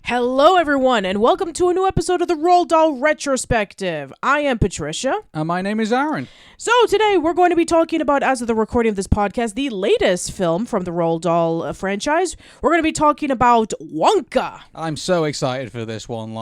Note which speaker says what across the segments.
Speaker 1: Hello, everyone, and welcome to a new episode of the Roald Dahl Retrospective. I am Patricia.
Speaker 2: And my name is Arun.
Speaker 1: So today we're going to be talking about, as of the recording of this podcast, the latest film from the Roald Dahl franchise. We're going to be talking about Wonka.
Speaker 2: I'm so excited for this one.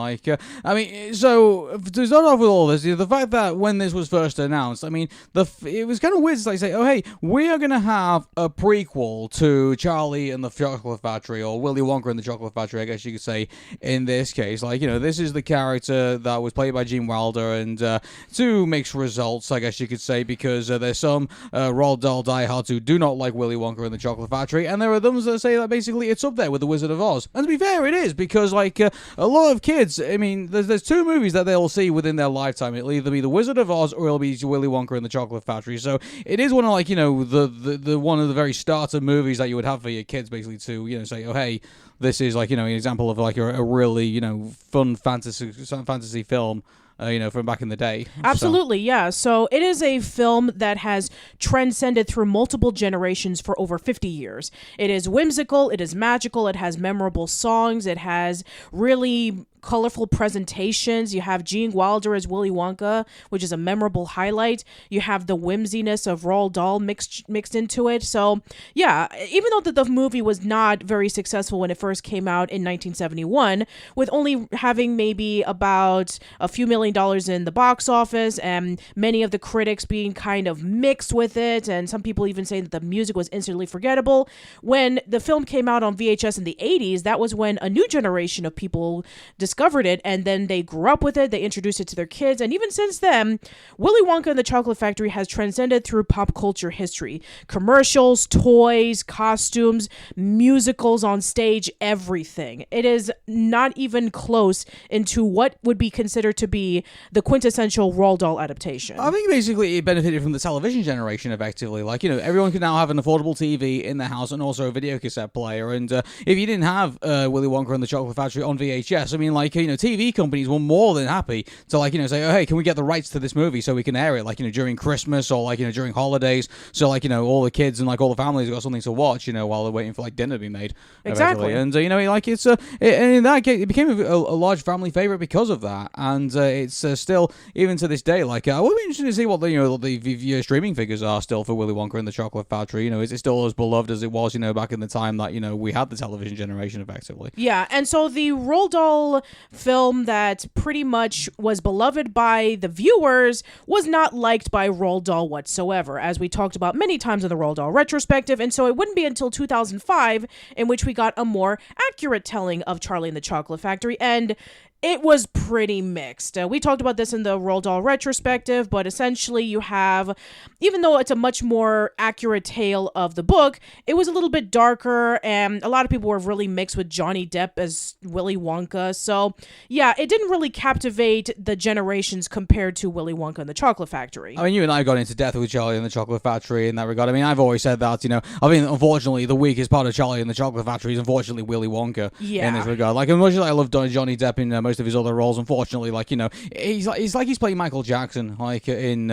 Speaker 2: So to start off with all this, the fact that when this was first announced, it was kind of weird to say, oh, hey, we are going to have a prequel to Charlie and the Chocolate Factory, or Willy Wonka and the Chocolate Factory, I guess you could say, in this case. This is the character that was played by Gene Wilder, and two mixed results, I guess you could say, because there's some Roald Dahl diehards who do not like Willy Wonka and the Chocolate Factory, and there are those that say that basically it's up there with The Wizard of Oz. And to be fair, it is, because a lot of kids, there's two movies that they'll see within their lifetime. It'll either be The Wizard of Oz or it'll be Willy Wonka and the Chocolate Factory. So it is one of the one of the very starter movies that you would have for your kids, basically, to say, oh, hey, this is an example of a really fun fantasy film. From back in the day.
Speaker 1: Absolutely, yeah. So it is a film that has transcended through multiple generations for over 50 years. It is whimsical, it is magical, it has memorable songs, it has really colorful presentations. You have Gene Wilder as Willy Wonka, which is a memorable highlight. You have the whimsiness of Roald Dahl mixed into it. So yeah, even though the movie was not very successful when it first came out in 1971, with only having maybe about a few $1 million in the box office, and many of the critics being kind of mixed with it, and some people even saying that the music was instantly forgettable. When the film came out on VHS in the 80s, that was when a new generation of people discovered it, and then they grew up with it, they introduced it to their kids, and even since then, Willy Wonka and the Chocolate Factory has transcended through pop culture history. Commercials, toys, costumes, musicals on stage, everything. It is not even close into what would be considered to be the quintessential Roald Dahl adaptation.
Speaker 2: I think basically it benefited from the television generation, effectively. Everyone can now have an affordable TV in their house and also a video cassette player, and if you didn't have Willy Wonka and the Chocolate Factory on VHS, TV companies were more than happy to say, oh, hey, can we get the rights to this movie so we can air it during Christmas or during holidays, so all the kids and all the families have got something to watch while they're waiting for dinner to be made.
Speaker 1: Exactly.
Speaker 2: And and in that case, it became a large family favorite because of that, and it's still, even to this day, I would be interested to see what the streaming figures are still for Willy Wonka and the Chocolate Factory. Is it still as beloved as it was back in the time that we had the television generation, effectively?
Speaker 1: Yeah, and so the Roald Dahl film that pretty much was beloved by the viewers was not liked by Roald Dahl whatsoever, as we talked about many times in the Roald Dahl Retrospective, and so it wouldn't be until 2005 in which we got a more accurate telling of Charlie and the Chocolate Factory, and it was pretty mixed. We talked about this in the Roald Dahl Retrospective, but essentially you have, even though it's a much more accurate tale of the book, it was a little bit darker, and a lot of people were really mixed with Johnny Depp as Willy Wonka. So yeah, it didn't really captivate the generations compared to Willy Wonka and the Chocolate Factory.
Speaker 2: You and I got into depth with Charlie and the Chocolate Factory in that regard. I've always said that, unfortunately, the weakest part of Charlie and the Chocolate Factory is unfortunately Willy Wonka in this regard. Unfortunately, I love Johnny Depp in most of his other roles. Unfortunately, he's playing Michael Jackson, in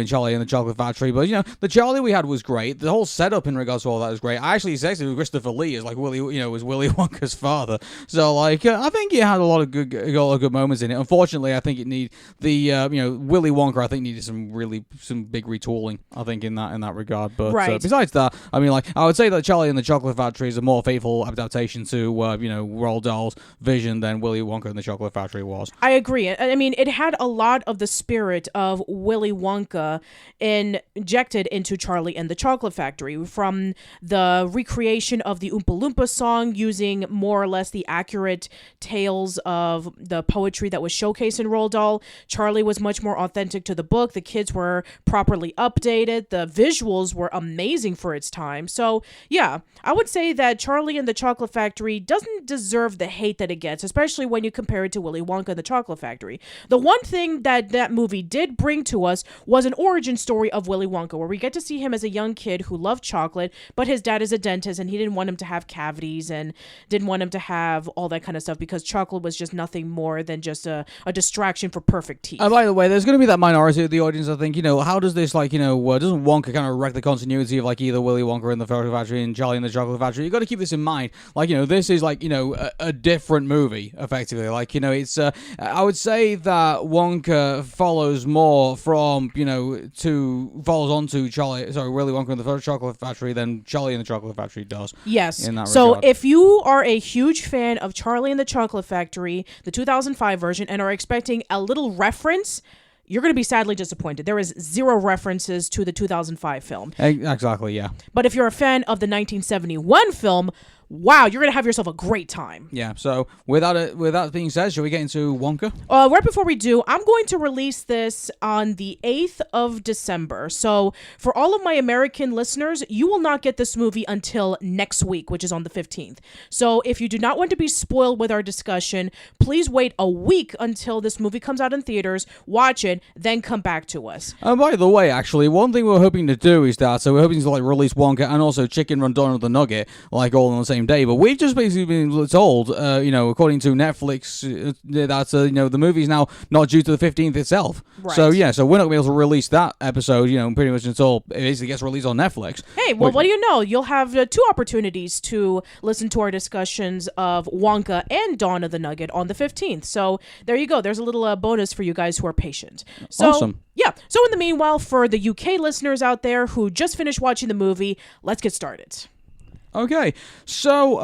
Speaker 2: Charlie and the Chocolate Factory. But the Charlie we had was great. The whole setup in regards to all that was great. I actually sexted with Christopher Lee as Willy Wonka's father. So I think it had a lot of good moments in it. Unfortunately, I think it needed Willy Wonka. I think needed some big retooling. I think in that regard. But
Speaker 1: right.
Speaker 2: Besides that, I would say that Charlie and the Chocolate Factory is a more faithful adaptation to Roald Dahl's vision than Willy Wonka and the Chocolate Factory was.
Speaker 1: I agree. It had a lot of the spirit of Willy Wonka injected into Charlie and the Chocolate Factory, from the recreation of the Oompa Loompas song using more or less the accurate tales of the poetry that was showcased in Roald Dahl. Charlie was much more authentic to the book. The kids were properly updated. The visuals were amazing for its time. So yeah, I would say that Charlie and the Chocolate Factory doesn't deserve the hate that it gets, especially when you compare it to Willy Wonka and the Chocolate Factory. The one thing that movie did bring to us was an origin story of Willy Wonka, where we get to see him as a young kid who loved chocolate, but his dad is a dentist and he didn't want him to have cavities and didn't want him to have all that kind of stuff because chocolate was just nothing more than just a distraction for perfect teeth.
Speaker 2: By the way, there's going to be that minority of the audience, I think, how does this, doesn't Wonka kind of wreck the continuity of, either Willy Wonka in the Chocolate Factory and Charlie in the Chocolate Factory? You got to keep this in mind. This is, a different movie, effectively. It's, I would say that Wonka follows more from, follows on to Willy Wonka in the Chocolate Factory than Charlie in the Chocolate Factory does.
Speaker 1: Yes.
Speaker 2: In that
Speaker 1: so
Speaker 2: regard.
Speaker 1: If you are a huge fan of Charlie and the Chocolate Factory, the 2005 version, and are expecting a little reference, you're going to be sadly disappointed. There is zero references to the 2005 film.
Speaker 2: Exactly, yeah.
Speaker 1: But if you're a fan of the 1971 film, wow, you're going to have yourself a great time.
Speaker 2: Yeah, so with that being said, shall we get into Wonka?
Speaker 1: Right before we do, I'm going to release this on the 8th of December. So for all of my American listeners, you will not get this movie until next week, which is on the 15th. So if you do not want to be spoiled with our discussion, please wait a week until this movie comes out in theaters, watch it, then come back to us.
Speaker 2: By the way, actually, one thing we're hoping to do is that, so we're hoping to release Wonka and also Chicken Run Donald the Nugget, all on the same day, but we've just basically been told, according to Netflix, that the movie's now not due to the 15th itself.
Speaker 1: Right.
Speaker 2: So we're not going to be able to release that episode, pretty much until it basically gets released on Netflix.
Speaker 1: Hey, well, what do you know? You'll have 2 opportunities to listen to our discussions of Wonka and Dawn of the Nugget on the 15th. So there you go. There's a little bonus for you guys who are patient. So,
Speaker 2: awesome.
Speaker 1: Yeah. So in the meanwhile, for the UK listeners out there who just finished watching the movie, let's get started.
Speaker 2: Okay, so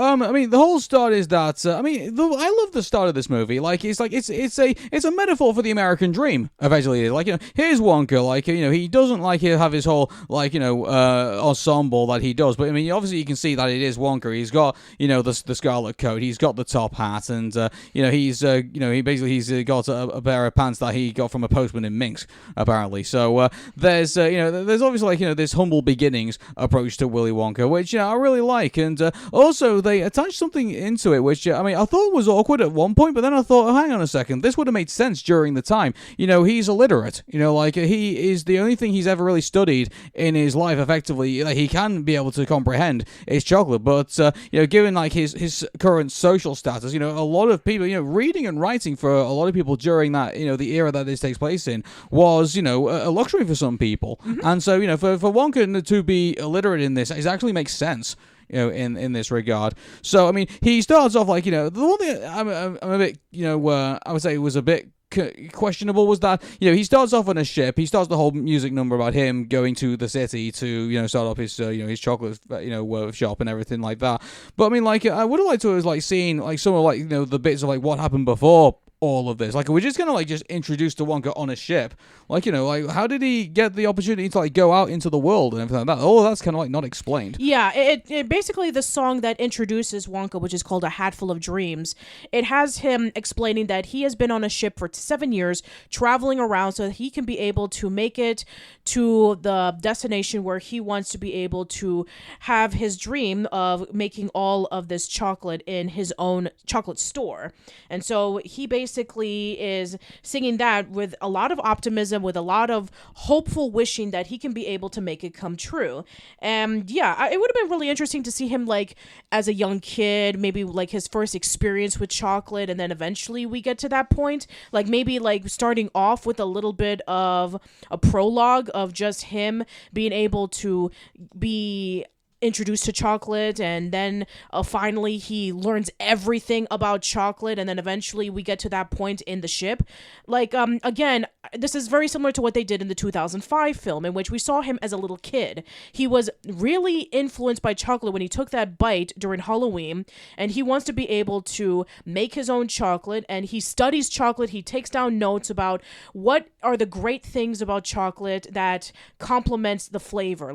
Speaker 2: the whole start is that I love the start of this movie. It's a metaphor for the American dream. Eventually, here's Wonka. He doesn't have his whole ensemble that he does, but obviously you can see that it is Wonka. He's got the scarlet coat. He's got the top hat, and he's got a pair of pants that he got from a postman in Minsk, apparently. So there's obviously this humble beginnings approach to Willy Wonka, which I really like. And also they attached something into it which I thought was awkward at one point, but then I thought, oh, hang on a second, this would have made sense during the time. He's illiterate. He is the only thing he's ever really studied in his life effectively he can be able to comprehend is chocolate. But given his current social status, a lot of people, reading and writing for a lot of people during that the era that this takes place in was a luxury for some people. Mm-hmm. And so for Wonka to be illiterate in this, it actually makes sense. In this regard. So, he starts off the one thing I'm a bit, I would say was a bit questionable was that, he starts off on a ship. He starts the whole music number about him going to the city to, start up his, his chocolate, shop and everything like that. But, I would have liked to have, seen, some of, the bits of, what happened before all of this. We're just gonna just introduced to Wonka on a ship. How did he get the opportunity to go out into the world and everything like that? Oh, that's kind of not explained.
Speaker 1: Yeah, it basically the song that introduces Wonka, which is called A Hatful of Dreams, it has him explaining that he has been on a ship for 7 years, traveling around so that he can be able to make it to the destination where he wants to be able to have his dream of making all of this chocolate in his own chocolate store. And so he basically is singing that with a lot of optimism, with a lot of hopeful wishing that he can be able to make it come true. And yeah, it would have been really interesting to see him as a young kid, maybe his first experience with chocolate, and then eventually we get to that point, maybe starting off with a little bit of a prologue of just him being able to be introduced to chocolate, and then finally he learns everything about chocolate, and then eventually we get to that point in the ship. Again, this is very similar to what they did in the 2005 film, in which we saw him as a little kid. He was really influenced by chocolate when he took that bite during Halloween, and he wants to be able to make his own chocolate, and he studies chocolate. He takes down notes about what are the great things about chocolate that complements the flavor,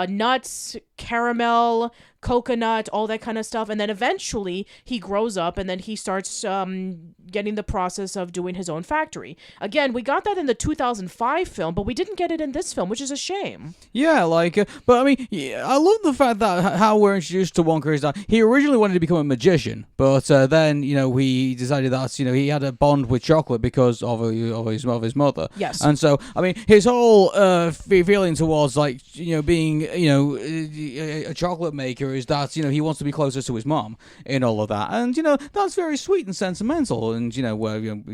Speaker 1: nuts, caramel, coconut, all that kind of stuff. And then eventually he grows up and then he starts getting the process of doing his own factory. Again, we got that in the 2005 film, but we didn't get it in this film, which is a shame.
Speaker 2: Yeah, but I mean, I love the fact that how we're introduced to Wonka is that he originally wanted to become a magician, but then, he decided that, he had a bond with chocolate because of his mother.
Speaker 1: Yes.
Speaker 2: And so, I mean, his whole feeling towards, being, a chocolate maker is that, he wants to be closer to his mom in all of that. And, that's very sweet and sentimental and,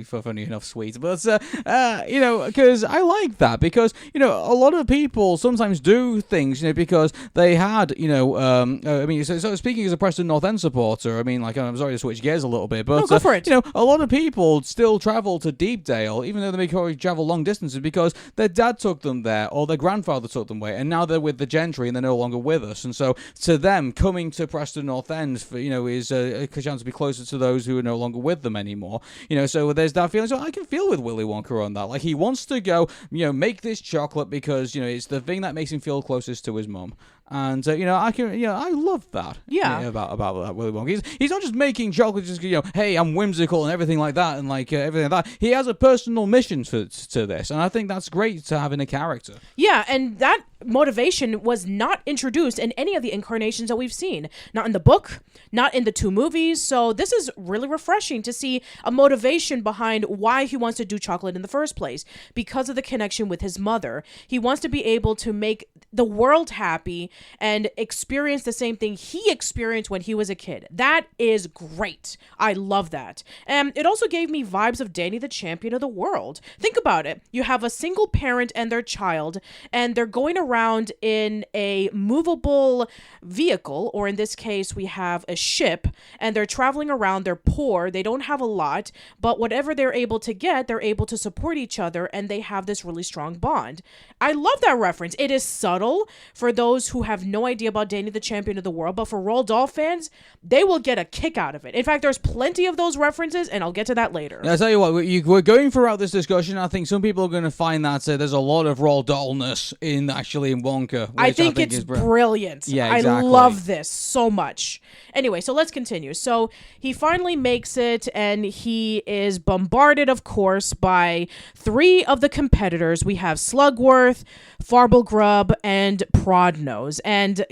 Speaker 2: funny enough sweet. But, because I like that because, a lot of people sometimes do things, because they had, so speaking as a Preston North End supporter, I mean, I'm sorry to switch gears a little bit, but,
Speaker 1: no, go for it.
Speaker 2: A lot of people still travel to Deepdale, even though they may already travel long distances, because their dad took them there or their grandfather took them away, and now they're with the gentry and they're no longer with us. And so to them, coming to Preston North End, is a chance to be closer to those who are no longer with them anymore. So there's that feeling. So I can feel with Willy Wonka on that. He wants to go, make this chocolate because, it's the thing that makes him feel closest to his mum. And I love that.
Speaker 1: Yeah.
Speaker 2: About that Willy Wonka. He's not just making chocolate, just hey, I'm whimsical and everything like that, and everything like that. He has a personal mission to this, and I think that's great to have in a character.
Speaker 1: Yeah, and that motivation was not introduced in any of the incarnations that we've seen. Not in the book, not in the 2 movies. So this is really refreshing to see a motivation behind why he wants to do chocolate in the first place, because of the connection with his mother. He wants to be able to make the world happy and experience the same thing he experienced when he was a kid. That is great. I love that. And it also gave me vibes of Danny the Champion of the World. Think about it. You have a single parent and their child, and they're going around in a movable vehicle, or in this case, we have a ship, and they're traveling around. They're poor. They don't have a lot, but whatever they're able to get, they're able to support each other, and they have this really strong bond. I love that reference. It is subtle for those who have no idea about Danny the Champion of the World, but for Roald Dahl fans, they will get a kick out of it. In fact, there's plenty of those references, and I'll get to that later.
Speaker 2: I'll tell you what, we're going throughout this discussion. I think some people are going to find that there's a lot of Roald Dahlness in Wonka.
Speaker 1: I think it's brilliant.
Speaker 2: Yeah, exactly.
Speaker 1: I love this so much. Anyway, so let's continue. So he finally makes it, and he is bombarded, of course, by 3 of the competitors. We have Slugworth, Ficklegruber, and Prodnose. And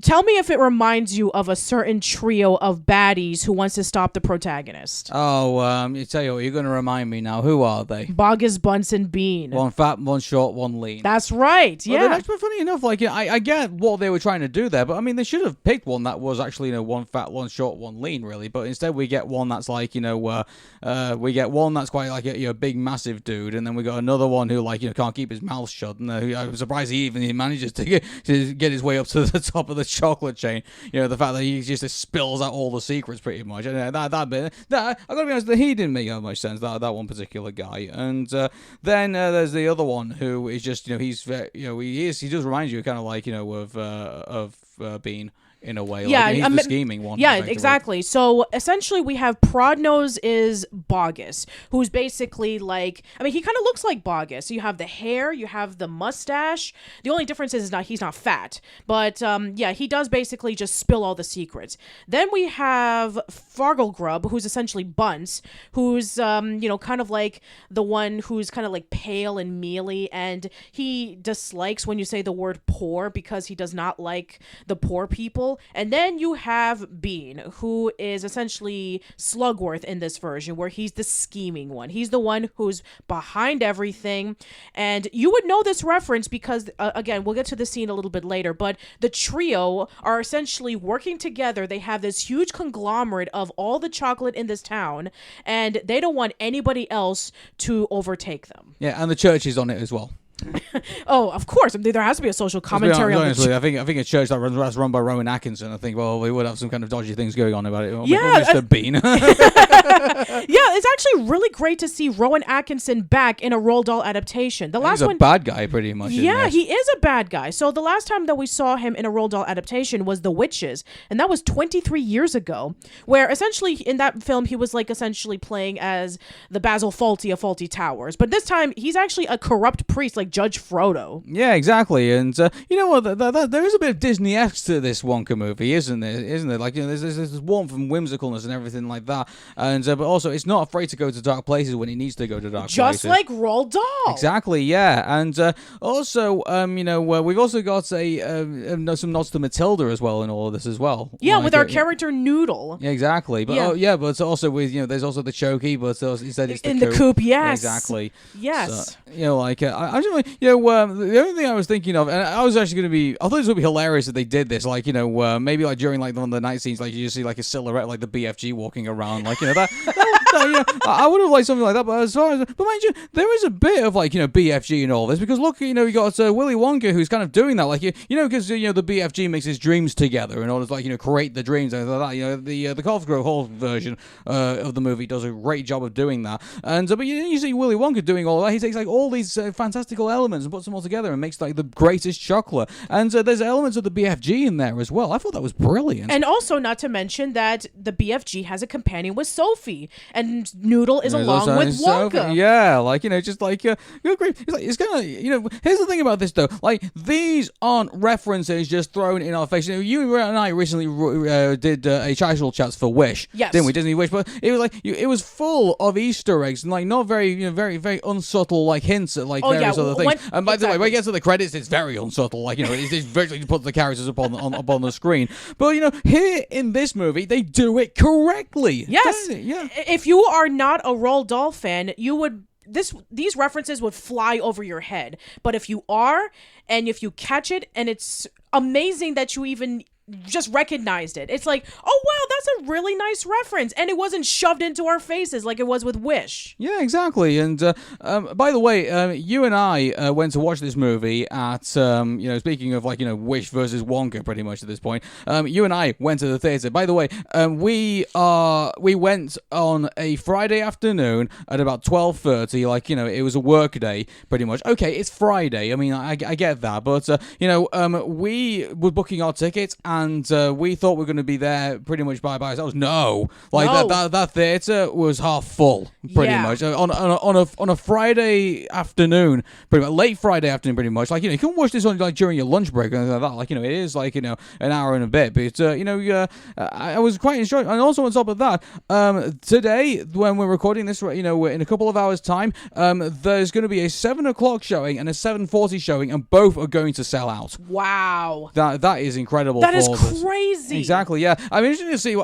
Speaker 1: tell me if it reminds you of a certain trio of baddies who wants to stop the protagonist.
Speaker 2: You tell you what, you're going to remind me now. Who are they?
Speaker 1: Bogus, Bunce, and Bean.
Speaker 2: One fat, one short, one lean.
Speaker 1: That's right, yeah.
Speaker 2: Well, actually, funny enough, I get what they were trying to do there, but I mean, they should have picked one that was actually, one fat, one short, one lean, really. But instead, we get one that's we get one that's quite like a big, massive dude, and then we got another one who can't keep his mouth shut, and I'm surprised he manages to get his way up to the top of the chocolate chain. The fact that he just spills out all the secrets, pretty much. And that bit, I gotta be honest, that he didn't make that much sense. That one particular guy, and then there's the other one who is just he's he does remind you kind of of Bean. In a way,
Speaker 1: yeah,
Speaker 2: he's the scheming one.
Speaker 1: Yeah, exactly. So essentially, we have Prodnose is Bogus, who's basically he kind of looks like Bogus. You have the hair, you have the mustache. The only difference is he's not fat, but he does basically just spill all the secrets. Then we have Ficklegruber, who's essentially Bunce, who's kind of like the one who's kind of like pale and mealy, and he dislikes when you say the word poor because he does not like the poor people. And then you have Bean, who is essentially Slugworth in this version, where he's the scheming one. He's the one who's behind everything. And you would know this reference because, again, we'll get to the scene a little bit later, but the trio are essentially working together. They have this huge conglomerate of all the chocolate in this town, and they don't want anybody else to overtake them.
Speaker 2: Yeah, and the church is on it as well.
Speaker 1: Oh, of course. There has to be a social commentary on
Speaker 2: honestly, I think a church that's run by Rowan Atkinson. I think we would have some kind of dodgy things going on about it.
Speaker 1: Yeah,
Speaker 2: Mr. Bean.
Speaker 1: it's actually really great to see Rowan Atkinson back in a Roald Dahl adaptation. The last
Speaker 2: He's a bad guy, pretty much.
Speaker 1: Yeah, he is a bad guy. So the last time that we saw him in a Roald Dahl adaptation was The Witches, and that was 23 years ago, where essentially in that film he was like essentially playing as the Basil Fawlty of Fawlty Towers. But this time he's actually a corrupt priest like Judge Frodo.
Speaker 2: Yeah, exactly. And you know what? There is a bit of Disney-esque to this Wonka movie, isn't there? Isn't it? Like, you know, there's this warmth and whimsicalness and everything like that. And but also, it's not afraid to go to dark places when it needs to go to dark places.
Speaker 1: Just like Roald Dahl.
Speaker 2: Exactly, yeah. And also, you know, we've also got some nods to Matilda as well in all of this as well.
Speaker 1: Yeah,
Speaker 2: like,
Speaker 1: with our character Noodle.
Speaker 2: Yeah, exactly. But but it's also with, you know, there's also the Chokey, but instead it's the
Speaker 1: in
Speaker 2: coop.
Speaker 1: the coop. Yes,
Speaker 2: yeah, exactly.
Speaker 1: Yes.
Speaker 2: So, you know, like I'm just like, you know, the only thing I was thinking of, and I was actually going to be, I thought this would be hilarious if they did this, like, you know, maybe like during like one of the night scenes, like you just see like a silhouette, like the BFG walking around, like, you know, that yeah, I would have liked something like that. But as far as, but mind you, there is a bit of like, you know, BFG and all this, because look, you know, you got Willy Wonka who's kind of doing that, like, you know, because you know the BFG makes his dreams together in order to, like, you know, create the dreams and like that. You know, the Cosgrove Hall version of the movie does a great job of doing that. And but you see Willy Wonka doing all that. He takes like all these fantastical elements and puts them all together and makes like the greatest chocolate. And there's elements of the BFG in there as well. I thought that was brilliant.
Speaker 1: And also, not to mention that the BFG has a companion with Sophie, and Noodle is along with Wonka.
Speaker 2: Yeah, like, you know, just like great. It's kind of, you know. Here's the thing about this though, like, these aren't references just thrown in our face. You know, you and I recently did a Casual Chats for Wish,
Speaker 1: yes,
Speaker 2: didn't we? Disney Wish, but it was like it was full of Easter eggs and like not very, you know, very unsubtle like hints at like various other things. And by the way, when it gets to the credits, it's very unsubtle. Like, you know, it's virtually puts the characters up on the screen. But you know, here in this movie, they do it correctly.
Speaker 1: Yes,
Speaker 2: yeah.
Speaker 1: If you are not a Roald Dahl fan, you would. These references would fly over your head. But if you are, and if you catch it, and it's amazing that you even just recognized it. It's like, oh wow, that's a really nice reference, and it wasn't shoved into our faces like it was with Wish.
Speaker 2: Yeah, exactly. And by the way, you and I went to watch this movie at, you know, speaking of like, you know, Wish versus Wonka, pretty much at this point. You and I went to the theater. By the way, we went on a Friday afternoon at about 12:30. Like, you know, it was a work day, pretty much. Okay, it's Friday. I mean, I get that, but you know, we were booking our tickets. And we thought we were going to be there pretty much by ourselves. No, like that theater was half full, pretty much on a Friday afternoon, pretty much late Friday afternoon, pretty much. Like, you know, you can watch this on like during your lunch break and like that. Like, you know, it is like, you know, an hour and a bit. But you know, I was quite enjoying. And also on top of that, today when we're recording this, you know, in a couple of hours' time, there's going to be a 7:00 showing and a 7:40 showing, and both are going to sell out.
Speaker 1: Wow,
Speaker 2: that is incredible.
Speaker 1: That is crazy.
Speaker 2: Exactly, yeah. I'm interested to see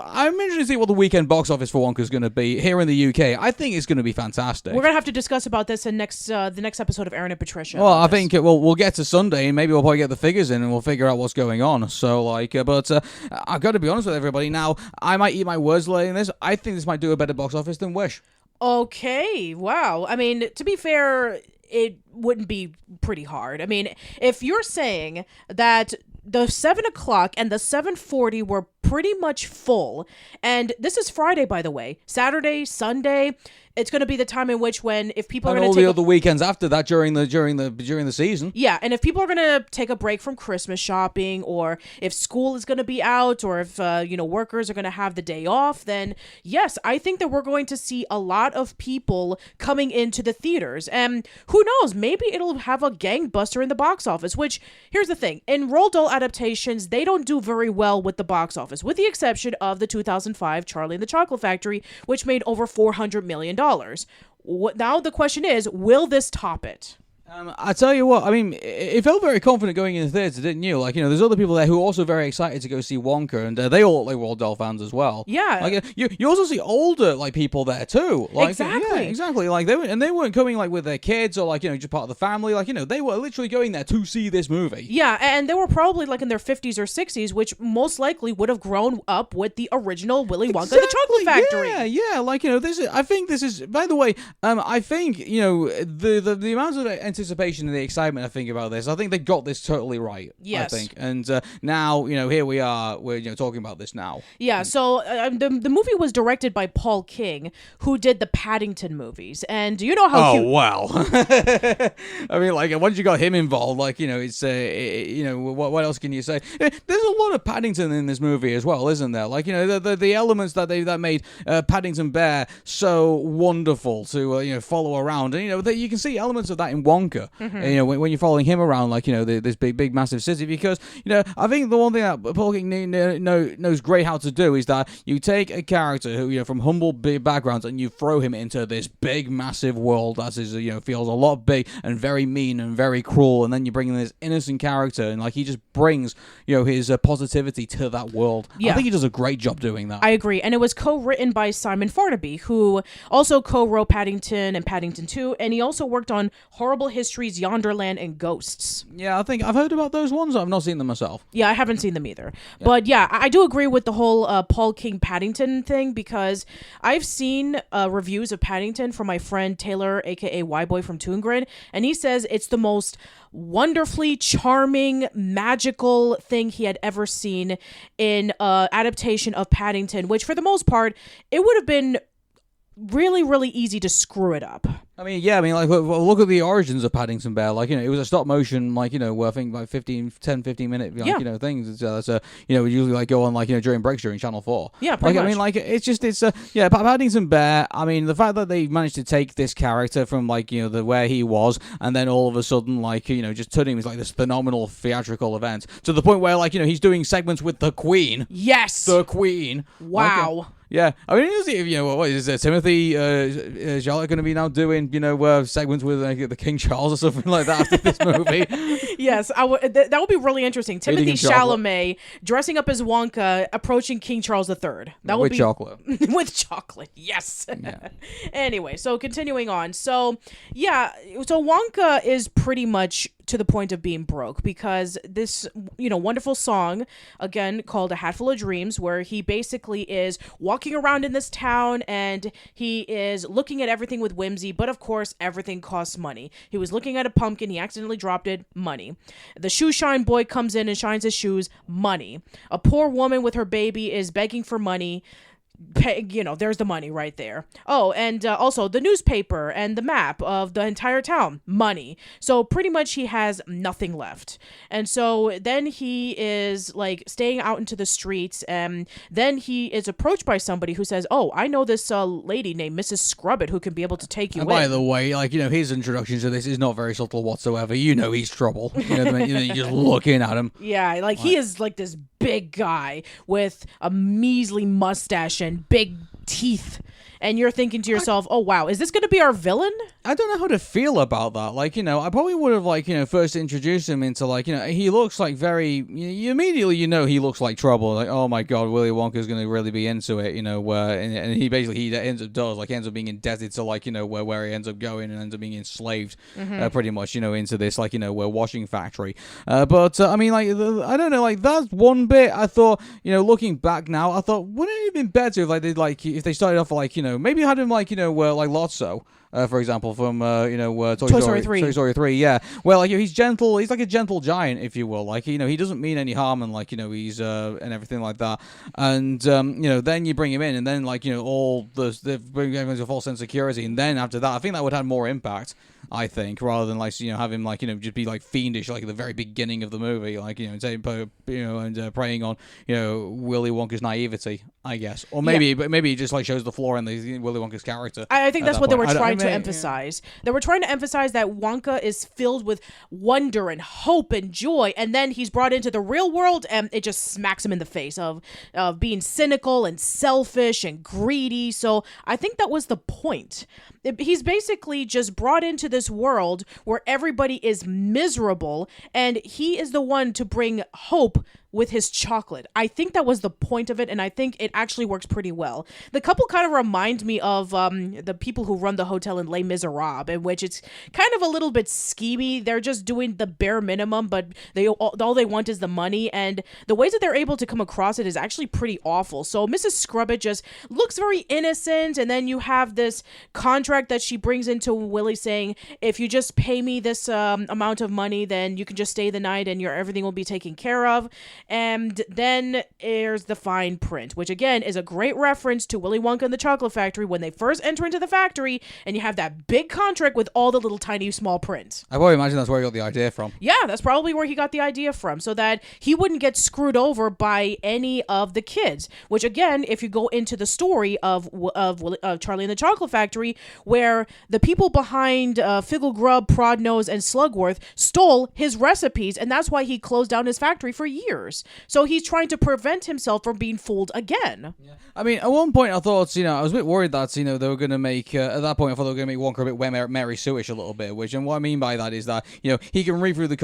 Speaker 2: what the weekend box office for Wonka is going to be here in the UK. I think it's going to be fantastic.
Speaker 1: We're going to have to discuss about this in the next episode of Arun and Patricia.
Speaker 2: Well, I think we'll get to Sunday and maybe we'll probably get the figures in and we'll figure out what's going on. So like, but I've got to be honest with everybody. Now, I might eat my words laying this. I think this might do a better box office than Wish.
Speaker 1: Okay, wow. I mean, to be fair, it wouldn't be pretty hard. I mean, if you're saying that the 7:00 and the 7:40 were pretty much full, and this is Friday, by the way, Saturday, Sunday, it's going to be the time in which when if people are going to
Speaker 2: take all the other weekends after that during the season.
Speaker 1: Yeah, and if people are going to take a break from Christmas shopping, or if school is going to be out, or if you know, workers are going to have the day off, then yes, I think that we're going to see a lot of people coming into the theaters. And who knows, maybe it'll have a gangbuster in the box office, which, here's the thing, in Roald Dahl adaptations, they don't do very well with the box office, with the exception of the 2005 Charlie and the Chocolate Factory, which made over $400 million. Now the question is, will this top it?
Speaker 2: I tell you what, I mean, it felt very confident going in the theatre, didn't you? Like, you know, there's other people there who are also very excited to go see Wonka, and they all look like Roald Dahl fans as well.
Speaker 1: Yeah.
Speaker 2: Like, you also see older, like, people there too. Like,
Speaker 1: exactly.
Speaker 2: Yeah, exactly. Like, they weren't coming, like, with their kids or, like, you know, just part of the family. Like, you know, they were literally going there to see this movie.
Speaker 1: Yeah, and they were probably, like, in their 50s or 60s, which most likely would have grown up with the original Willy Wonka and the Chocolate Factory.
Speaker 2: Yeah. Like, you know, I think this is, by the way, I think, you know, the amount of anticipation and the excitement I think about this. I think they got this totally right.
Speaker 1: Yes.
Speaker 2: I think, and now here we are. We're talking about this now.
Speaker 1: Yeah. So the movie was directed by Paul King, who did the Paddington movies, and you know how.
Speaker 2: Wow. I mean, like once you got him involved, like it's what else can you say? There's a lot of Paddington in this movie as well, isn't there? Like the elements that made Paddington Bear so wonderful to follow around, and you can see elements of that in Wonka.
Speaker 1: Mm-hmm.
Speaker 2: When you're following him around, like this big massive city, because I think the one thing that Paul King knows great how to do is that you take a character who from humble big backgrounds and you throw him into this big massive world that is feels a lot big and very mean and very cruel, and then you bring in this innocent character and like he just brings his positivity to that world.
Speaker 1: Yeah.
Speaker 2: I think he does a great job doing that.
Speaker 1: I agree. And it was co-written by Simon Farnaby, who also co-wrote Paddington and Paddington 2, and he also worked on Horrible Histories, Yonderland, and Ghosts.
Speaker 2: Yeah, I think I've heard about those ones. I've not seen them myself.
Speaker 1: Yeah, I haven't seen them either. Yeah. But yeah, I do agree with the whole Paul King Paddington thing, because I've seen reviews of Paddington from my friend Taylor, aka Y-Boy from Toon Grid, and he says it's the most wonderfully charming, magical thing he had ever seen in adaptation of Paddington, which for the most part, it would have been really, really easy to screw it up.
Speaker 2: I mean, like, look at the origins of Paddington Bear. Like, it was a stop motion, like, I think like 15 minute, like, things. That's usually like go on, like, during breaks during Channel 4.
Speaker 1: Yeah, pretty
Speaker 2: much.
Speaker 1: I
Speaker 2: mean, like, Paddington Bear. I mean, the fact that they managed to take this character from, like, where he was, and then all of a sudden, like, just turning him as, like, this phenomenal theatrical event to the point where, like, he's doing segments with the Queen.
Speaker 1: Yes!
Speaker 2: The Queen.
Speaker 1: Wow.
Speaker 2: Like, yeah, I mean, what is Timothee Chalamet going to be now doing, segments with the King Charles or something like that after this movie?
Speaker 1: Yes, that would be really interesting. Timothee Chalamet dressing up as Wonka, approaching King Charles III. That would be
Speaker 2: chocolate.
Speaker 1: With chocolate, yes. Yeah. Anyway, so continuing on. So Wonka is pretty much to the point of being broke, because this, wonderful song, again, called A Hatful of Dreams, where he basically is walking around in this town and he is looking at everything with whimsy, but of course, everything costs money. He was looking at a pumpkin, he accidentally dropped it, money. The shoe shine boy comes in and shines his shoes, money. A poor woman with her baby is begging for money. There's the money right there. Oh, and also the newspaper and the map of the entire town, money. So pretty much he has nothing left. And so then he is like staying out into the streets, and then he is approached by somebody who says, "Oh, I know this lady named Mrs. Scrubbit who can be able to take you in."
Speaker 2: By the way, like, his introduction to this is not very subtle whatsoever. He's trouble. You're just looking at him.
Speaker 1: Yeah, like he is like this big guy with a measly mustache and big teeth, and you're thinking to yourself, oh wow, is this going to be our villain?
Speaker 2: I don't know how to feel about that. Like, I probably would have, like, first introduced him into, like, he looks like very, you immediately, he looks like trouble. Like, oh my god, Willy Wonka's going to really be into it, and he basically ends up being indebted to, like, where he ends up going and ends up being enslaved, pretty much, into this, like, washing factory. But, I mean, like, I don't know, like, that's one bit I thought, looking back now, I thought, wouldn't it have been better if, like, if they started off, like, maybe had him, like, like Lotso. For example, from Toy Story 3. Toy Story 3, yeah. Well, like, he's gentle. He's like a gentle giant, if you will. Like, he doesn't mean any harm, and like, he's and everything like that. And then you bring him in, and then like, all the bring everyone to a false sense of security, and then after that, I think that would have more impact. I think, rather than like have him like just be like fiendish like at the very beginning of the movie, like and preying on Willy Wonka's naivety, I guess, or maybe maybe it just like shows the flaw in the Willy Wonka's character.
Speaker 1: I think that's what they were trying to emphasize. They were trying to emphasize that Wonka is filled with wonder and hope and joy, and then he's brought into the real world, and it just smacks him in the face of being cynical and selfish and greedy. So I think that was the point. He's basically just brought into this world where everybody is miserable, and he is the one to bring hope with his chocolate. I think that was the point of it, and I think it actually works pretty well. The couple kind of remind me of the people who run the hotel in Les Miserables, in which it's kind of a little bit schemy. They're just doing the bare minimum, but all they want is the money, and the ways that they're able to come across it is actually pretty awful. So Mrs. Scrubbit just looks very innocent, and then you have this contrast contract that she brings into Willy saying, if you just pay me this amount of money, then you can just stay the night and everything will be taken care of. And then there's the fine print, which again is a great reference to Willy Wonka and the Chocolate Factory when they first enter into the factory and you have that big contract with all the little tiny small print.
Speaker 2: I probably imagine that's where he got the idea from.
Speaker 1: Yeah, that's probably where he got the idea from, so that he wouldn't get screwed over by any of the kids. Which again, if you go into the story of Charlie and the Chocolate Factory, where the people behind Ficklegruber, Prodnose, and Slugworth stole his recipes, and that's why he closed down his factory for years. So he's trying to prevent himself from being fooled again.
Speaker 2: Yeah. I mean, at one point I thought, I was a bit worried that, they were going to make, at that point I thought they were going to make Wonka a bit Mary Sue-ish a little bit, and what I mean by that is that, he can read through the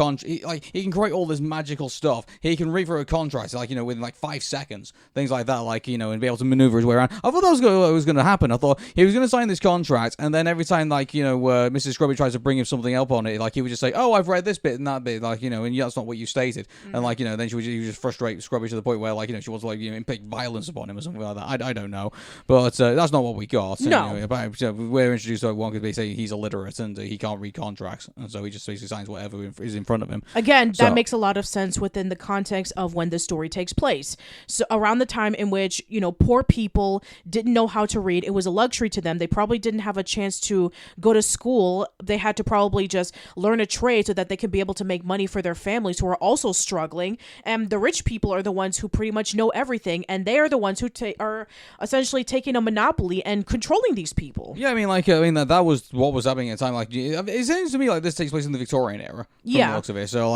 Speaker 2: he can create all this magical stuff. He can read through a contract, within 5 seconds, things like that, and be able to maneuver his way around. I thought that was going to happen. I thought he was going to sign this contract, and then every time, Mrs. Scrubby tries to bring him something up on it, he would just say, oh, I've read this bit and that bit, and that's not what you stated. And, then she would just frustrate Scrubby to the point where, she wants to, inflict violence upon him or something like that. I don't know. But that's not what we got.
Speaker 1: No.
Speaker 2: Anyway, we're introduced to Wonka to say he's illiterate and he can't read contracts, and so he just basically signs whatever is in front of him.
Speaker 1: Again, that makes a lot of sense within the context of when the story takes place. So around the time in which, poor people didn't know how to read, it was a luxury to them. They probably didn't have a chance to go to school. They had to probably just learn a trade so that they could be able to make money for their families who are also struggling. And the rich people are the ones who pretty much know everything, and they are the ones who are essentially taking a monopoly and controlling these people.
Speaker 2: Yeah, that was what was happening at the time. It seems to me like this takes place in the Victorian era.
Speaker 1: Yeah.
Speaker 2: From the looks of it. So,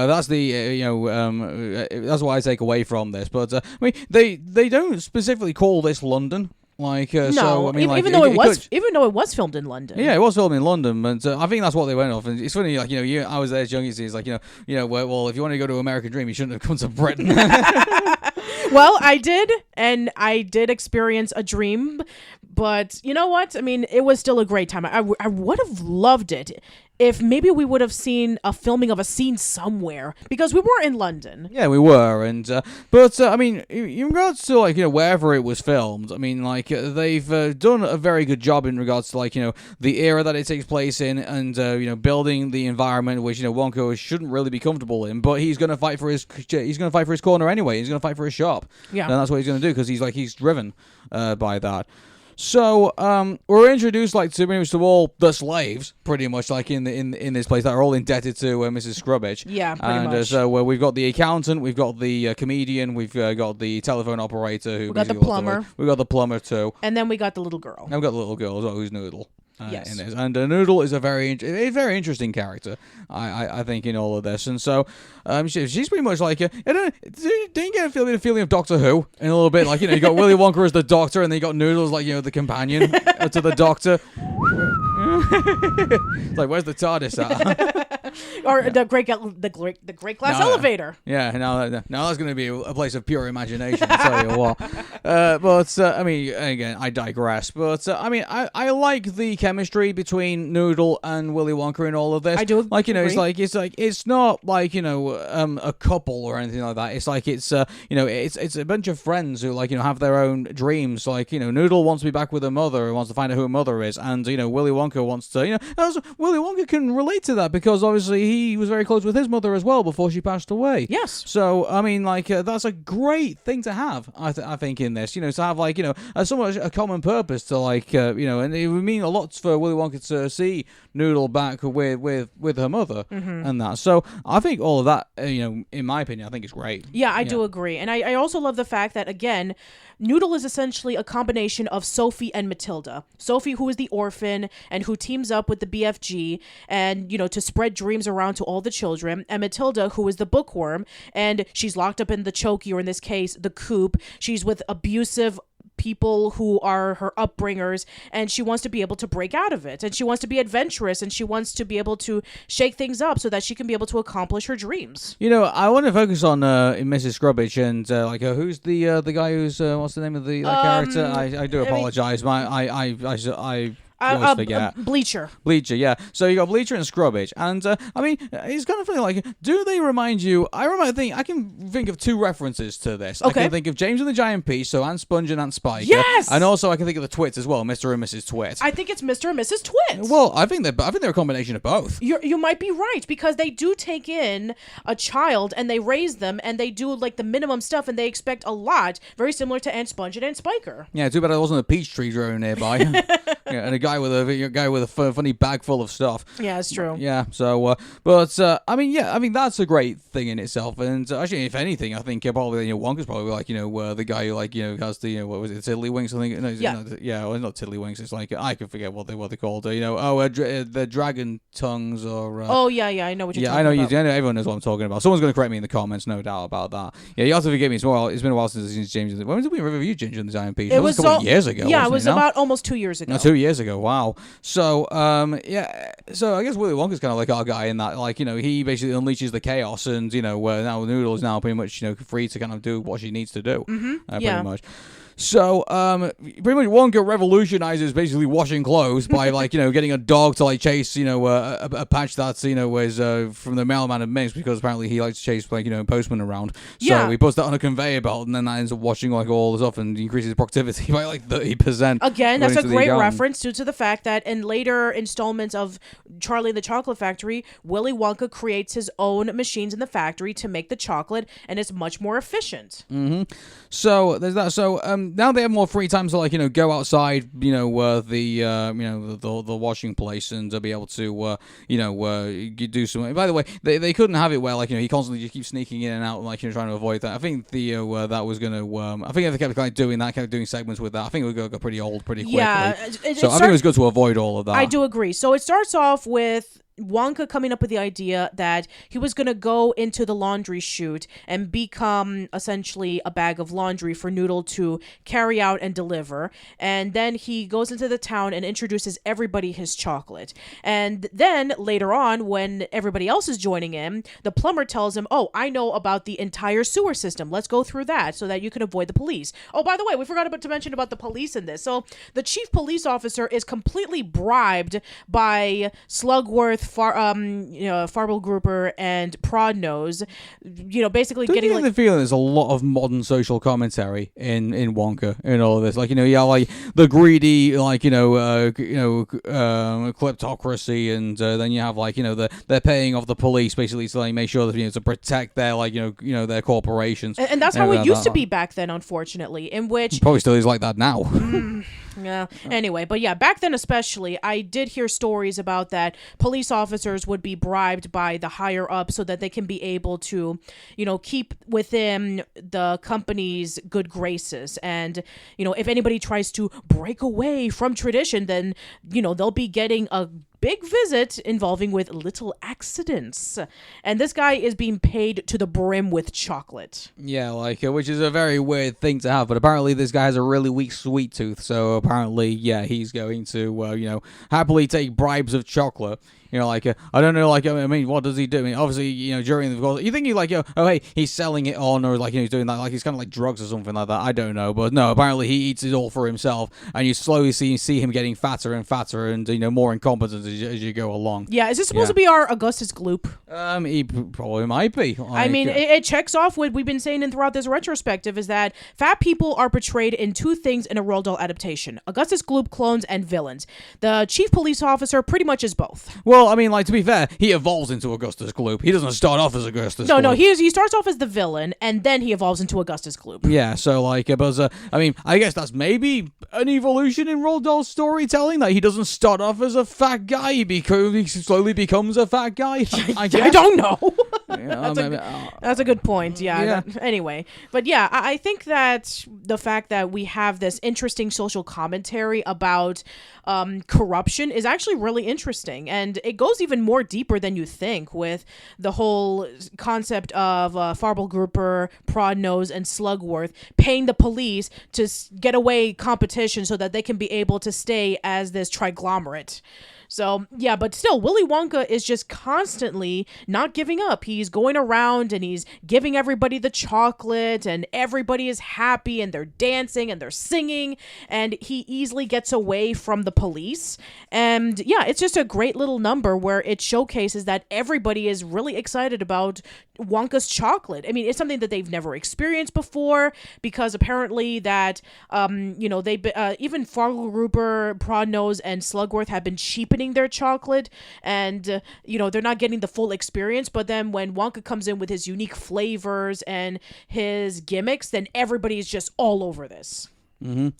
Speaker 2: that's the that's what I take away from this. But they don't specifically call this London.
Speaker 1: Even though it was filmed in London.
Speaker 2: Yeah, it was filmed in London, but I think that's what they went off. And it's funny, I was there as young as it's well, if you want to go to American Dream, you shouldn't have come to Britain.
Speaker 1: Well, I did experience a dream, but you know what? It was still a great time. I would have loved it if maybe we would have seen a filming of a scene somewhere, because we were in London.
Speaker 2: Yeah, we were, and but in regards to wherever it was filmed, they've done a very good job in regards to the era that it takes place in, and building the environment which Wonka shouldn't really be comfortable in, but he's going to fight for his corner anyway. He's going to fight for his shop. Yeah, and that's what he's going to do because he's driven by that. So we're introduced to all the slaves, pretty much in this place that are all indebted to Mrs. Scrubbage.
Speaker 1: Yeah, pretty much.
Speaker 2: So we've got the accountant, we've got the comedian, we've got the telephone operator,
Speaker 1: we got the plumber.
Speaker 2: We got the plumber too,
Speaker 1: and then we got the little girl.
Speaker 2: And we got the little girl as well, who's Noodle.
Speaker 1: Yes.
Speaker 2: In this. And Noodle is a very interesting character, I think, in all of this. And so she's pretty much didn't you get a feeling of Doctor Who in a little bit? You got Willy Wonka as the Doctor, and then you got Noodle as the companion to the Doctor. It's where's the TARDIS at?
Speaker 1: Or the great glass elevator.
Speaker 2: Yeah, now that's going to be a place of pure imagination, I'll tell you what. But again, I digress. But I like the chemistry between Noodle and Willy Wonka in all of this.
Speaker 1: I do agree.
Speaker 2: It's not a couple or anything like that. It's a bunch of friends who have their own dreams. Noodle wants to be back with her mother and wants to find out who her mother is, and Willy Wonka wants to Willy Wonka can relate to that because obviously he was very close with his mother as well before she passed away.
Speaker 1: Yes.
Speaker 2: So that's a great thing to have. I think in this, to have so much a common purpose to and it would mean a lot for Willy Wonka to see Noodle back with her mother and that. So I think all of that, in my opinion, I think it's great.
Speaker 1: Yeah, I do agree, and I also love the fact that again, Noodle is essentially a combination of Sophie and Matilda. Sophie, who is the orphan and who teams up with the BFG and, to spread dreams around to all the children. And Matilda, who is the bookworm, and she's locked up in the chokey, or in this case, the coop. She's with abusive people who are her upbringers, and she wants to be able to break out of it, and she wants to be adventurous, and she wants to be able to shake things up so that she can be able to accomplish her dreams.
Speaker 2: I want to focus on Mrs. Scrubbage and who's the guy who's what's the name of that character? I do apologize. I always forget.
Speaker 1: Bleacher.
Speaker 2: Bleacher, yeah. So you got Bleacher and Scrubbage, and I mean, it's kind of funny. Like, do they remind you? I can think of two references to this.
Speaker 1: Okay.
Speaker 2: I can think of James and the Giant Peach, so Aunt Sponge and Aunt Spiker.
Speaker 1: Yes.
Speaker 2: And also I can think of the Twits as well, Mr. and Mrs. Twit.
Speaker 1: I think it's Mr. and Mrs. Twit.
Speaker 2: Well, I think they're a combination of both.
Speaker 1: You might be right, because they do take in a child and they raise them and they do like the minimum stuff and they expect a lot, very similar to Aunt Sponge and Aunt Spiker.
Speaker 2: Yeah, too bad there wasn't a peach tree growing nearby. Yeah, and a guy with a funny bag full of stuff.
Speaker 1: Yeah, it's true.
Speaker 2: Yeah, so I mean that's a great thing in itself. And actually, if anything, I think probably Wonka's probably like the guy who has the what was it, Tiddlywinks? I think well, not Tiddlywinks. It's like I can forget what they're called. The dragon tongues or.
Speaker 1: I know what you're talking about.
Speaker 2: I know everyone knows what I'm talking about. Someone's going to correct me in the comments, no doubt about that. Yeah, you have to forgive me. It's been a while since I've seen James. When did we review Ginger and the Giant Peach? It was a couple of years ago.
Speaker 1: Yeah, it was about almost 2 years ago.
Speaker 2: No, 2 years ago. Wow. So so I guess Willy Wonka's kind of like our guy in that, he basically unleashes the chaos, and now Noodle is now pretty much free to kind of do what she needs to do. Pretty much. So, pretty much Wonka revolutionizes basically washing clothes by, getting a dog to, chase, a patch that's, is from the mailman of Minsk, because apparently he likes to chase, postmen around. So he puts that on a conveyor belt, and then that ends up washing, all the stuff, and increases productivity by, 30%.
Speaker 1: Again, that's a great reference due to the fact that in later installments of Charlie and the Chocolate Factory, Willy Wonka creates his own machines in the factory to make the chocolate, and it's much more efficient.
Speaker 2: So, there's that. So, now they have more free time to go outside, the washing place, and to be able to do something. By the way, they couldn't have it where he constantly just keeps sneaking in and out, trying to avoid that. I think that was gonna. I think if they kept doing that, kept doing segments with that, I think it would go pretty old pretty quickly.
Speaker 1: Yeah,
Speaker 2: I think it was good to avoid all of that.
Speaker 1: I do agree. So it starts off with Wonka coming up with the idea that he was going to go into the laundry chute and become essentially a bag of laundry for Noodle to carry out and deliver. And then he goes into the town and introduces everybody his chocolate. And then later on, when everybody else is joining in, the plumber tells him, "Oh, I know about the entire sewer system. Let's go through that so that you can avoid the police." Oh, by the way, we forgot to mention about the police in this. So the chief police officer is completely bribed by Slugworth, Ficklegruber, and Prodnose, basically
Speaker 2: Don't
Speaker 1: getting
Speaker 2: you get the feeling there's a lot of modern social commentary in Wonka in all of this. You have the greedy, kleptocracy, and then you have they're paying off the police basically to make sure that to protect their their corporations.
Speaker 1: And that's how it used to be back then, unfortunately, in which
Speaker 2: probably still is like that now.
Speaker 1: Yeah. Anyway, but yeah, back then especially, I did hear stories about that police officers would be bribed by the higher up so that they can be able to, keep within the company's good graces. And, if anybody tries to break away from tradition, then, they'll be getting a big visit involving with little accidents. And this guy is being paid to the brim with chocolate.
Speaker 2: Yeah, which is a very weird thing to have, but apparently this guy has a really weak sweet tooth, so apparently, yeah, he's going to, happily take bribes of chocolate. I don't know, I mean, what does he do? I mean, obviously, during the course, you think hey, he's selling it on, or he's doing that, he's kind of like drugs or something like that. I don't know, but no, apparently he eats it all for himself, and you slowly see him getting fatter and fatter, and more incompetent as you go along.
Speaker 1: Yeah, is this supposed to be our Augustus Gloop?
Speaker 2: He probably might be.
Speaker 1: I mean, it checks off what we've been saying throughout this retrospective, is that fat people are portrayed in two things in a Roald Dahl adaptation: Augustus Gloop clones and villains. The chief police officer pretty much is both.
Speaker 2: Well, I mean, to be fair, he evolves into Augustus Gloop. He doesn't start off as Augustus Gloop.
Speaker 1: No, he starts off as the villain, and then he evolves into Augustus Gloop.
Speaker 2: Yeah, so, but, I mean, I guess that's maybe an evolution in Roald Dahl's storytelling, that he doesn't start off as a fat guy, he slowly becomes a fat guy, I guess.
Speaker 1: I don't know.
Speaker 2: Yeah,
Speaker 1: that's a good point, anyway. But yeah, I think that the fact that we have this interesting social commentary about corruption is actually really interesting, and it goes even more deeper than you think, with the whole concept of Ficklegruber, Prodnose, and Slugworth paying the police to get away competition so that they can be able to stay as this triglomerate. So, yeah, but still, Willy Wonka is just constantly not giving up. He's going around and he's giving everybody the chocolate, and everybody is happy, and they're dancing and they're singing, and he easily gets away from the police. And yeah, it's just a great little number where it showcases that everybody is really excited about Wonka's chocolate. I mean, it's something that they've never experienced before, because apparently that, they even Ficklegruber, Prodnose, and Slugworth have been cheapening their chocolate, and they're not getting the full experience. But then when Wonka comes in with his unique flavors and his gimmicks, then everybody is just all over this.
Speaker 2: Mm-hmm.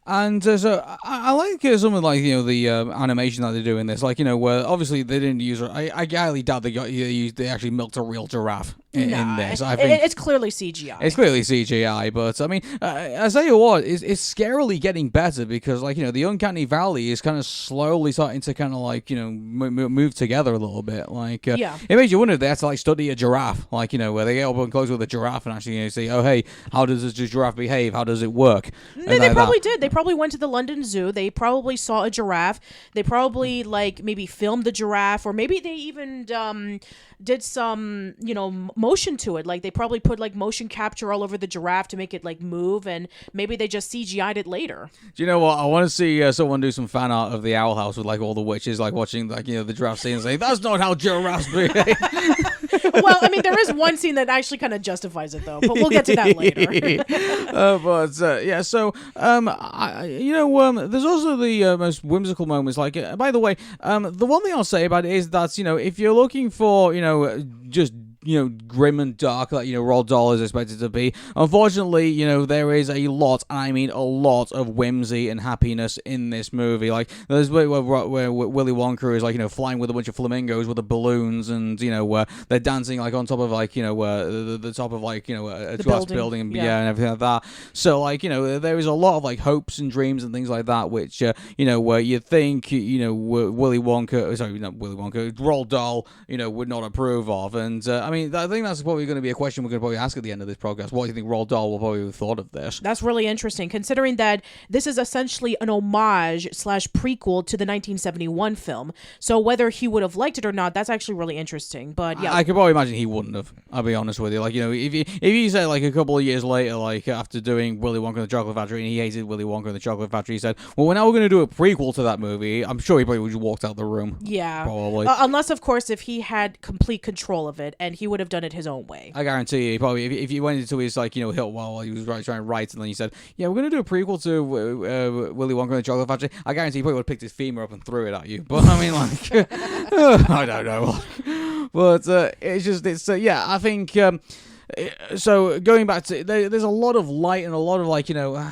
Speaker 2: And so I like something like the animation that they do in this, where obviously they didn't use. I highly doubt they actually milked a real giraffe in this. I think
Speaker 1: it's clearly CGI.
Speaker 2: It's clearly CGI, but I mean, I tell you what, it's scarily getting better, because the uncanny valley is kind of slowly starting to kind of move together a little bit. It makes you wonder if they had to study a giraffe, where they get up and close with a giraffe and actually say, oh hey, how does this giraffe behave? How does it work?
Speaker 1: They probably did. They probably went to the London Zoo. They probably saw a giraffe. They probably maybe filmed the giraffe, or maybe they even did some motion to it. They probably put motion capture all over the giraffe to make it move, and maybe they just CGI'd it later.
Speaker 2: Do you know what? I want to see someone do some fan art of the Owl House with all the witches watching the giraffe scene and say, that's not how giraffes behave.
Speaker 1: Well, I mean, there is one scene that actually kind of justifies it, though, but we'll get to that later.
Speaker 2: There's also the most whimsical moments. By the way, the one thing I'll say about it is that, if you're looking for, just grim and dark that Roald Dahl is expected to be, unfortunately, there is a lot, and I mean a lot, of whimsy and happiness in this movie. There's where Willy Wonka is flying with a bunch of flamingos with the balloons, and where they're dancing on top of the top of a glass building and and everything like that. So there is a lot of hopes and dreams and things like that, which where you think Willy Wonka, sorry, not Willy Wonka, Roald Dahl would not approve of. And I think that's probably going to be a question we're going to probably ask at the end of this podcast. What do you think Roald Dahl will probably have thought of this?
Speaker 1: That's really interesting, considering that this is essentially an homage / prequel to the 1971 film. So whether he would have liked it or not, that's actually really interesting. But yeah,
Speaker 2: I could probably imagine he wouldn't have. I'll be honest with you. If you say a couple of years later, after doing Willy Wonka and the Chocolate Factory, and he hated Willy Wonka and the Chocolate Factory, he said, well, now we're going to do a prequel to that movie, I'm sure he probably would have walked out the room.
Speaker 1: Yeah,
Speaker 2: probably.
Speaker 1: Unless, of course, if he had complete control of it, and he would have done it his own way.
Speaker 2: I guarantee you, probably, if you went into his hill while he was trying to write, and then he said, yeah, we're going to do a prequel to Willy Wonka and the Chocolate Factory, I guarantee he probably would have picked his femur up and threw it at you. But I mean, I don't know. But I think. So going back to there's a lot of light and a lot of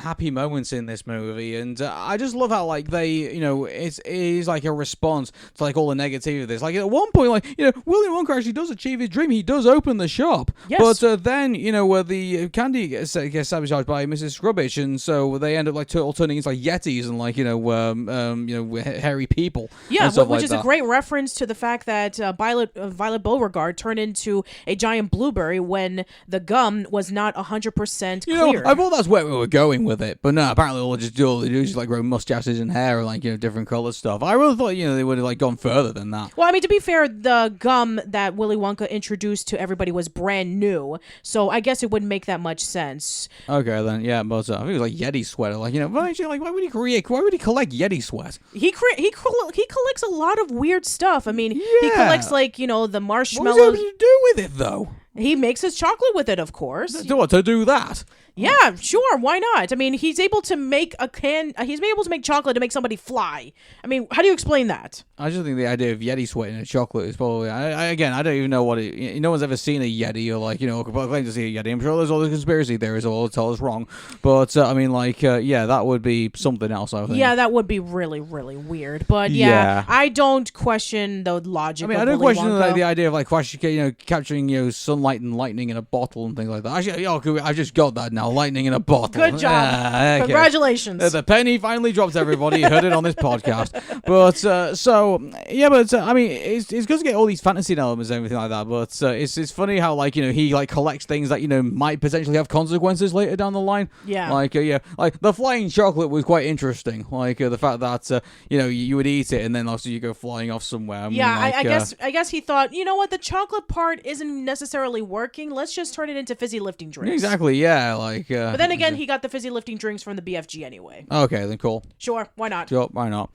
Speaker 2: happy moments in this movie, and I just love how they it is a response to all the negativity of this. At one point, Willy Wonka actually does achieve his dream. He does open the shop,
Speaker 1: yes.
Speaker 2: But then where the candy gets sabotaged by Mrs. Scrubbage, and so they end up all turning into yetis and hairy people.
Speaker 1: Yeah, which is a great reference to the fact that Violet Beauregard turned into a giant blueberry when the gum was not 100% clear.
Speaker 2: I thought that's where we were going with it, but no, apparently all they do is grow mustaches and hair and different colored stuff. I really thought they would have gone further than that.
Speaker 1: Well, I mean, to be fair, the gum that Willy Wonka introduced to everybody was brand new, so I guess it wouldn't make that much sense.
Speaker 2: Okay, then yeah, but I think it was Yeti sweat. Why would he collect Yeti sweat?
Speaker 1: He collects a lot of weird stuff. I mean, he collects the marshmallows.
Speaker 2: What was he able to do with it though?
Speaker 1: He makes his chocolate with it, of course.
Speaker 2: To do that?
Speaker 1: Yeah, sure. Why not? I mean, he's able to make he's able to make chocolate to make somebody fly. I mean, how do you explain that?
Speaker 2: I just think the idea of Yeti sweat in a chocolate is probably. I don't even know what it. No one's ever seen a Yeti or claim to see a Yeti. I'm sure there's all the conspiracy theories all tell us wrong. But that would be something else. I think.
Speaker 1: Yeah, that would be really, really weird. But yeah. I don't question the logic.
Speaker 2: I mean, I don't question the idea of capturing sunlight and lightning in a bottle and things like that. Actually, I just got that now. now. Lightning in a bottle.
Speaker 1: Good job.
Speaker 2: Okay.
Speaker 1: Congratulations.
Speaker 2: The penny finally dropped, everybody. You heard it on this podcast. But, I mean, it's good to get all these fantasy elements and everything like that, but it's funny how, like, he, like, collects things that, might potentially have consequences later down the line.
Speaker 1: Yeah.
Speaker 2: Like, like, the flying chocolate was quite interesting. Like, the fact that, you would eat it and then also you go flying off somewhere. I mean,
Speaker 1: I guess he thought, you know what, the chocolate part isn't necessarily working. Let's just turn it into fizzy lifting drinks.
Speaker 2: Exactly, yeah. Like,
Speaker 1: but then again, he got the fizzy lifting drinks from the BFG anyway.
Speaker 2: Okay, then cool.
Speaker 1: Sure, why not?
Speaker 2: Sure, why not?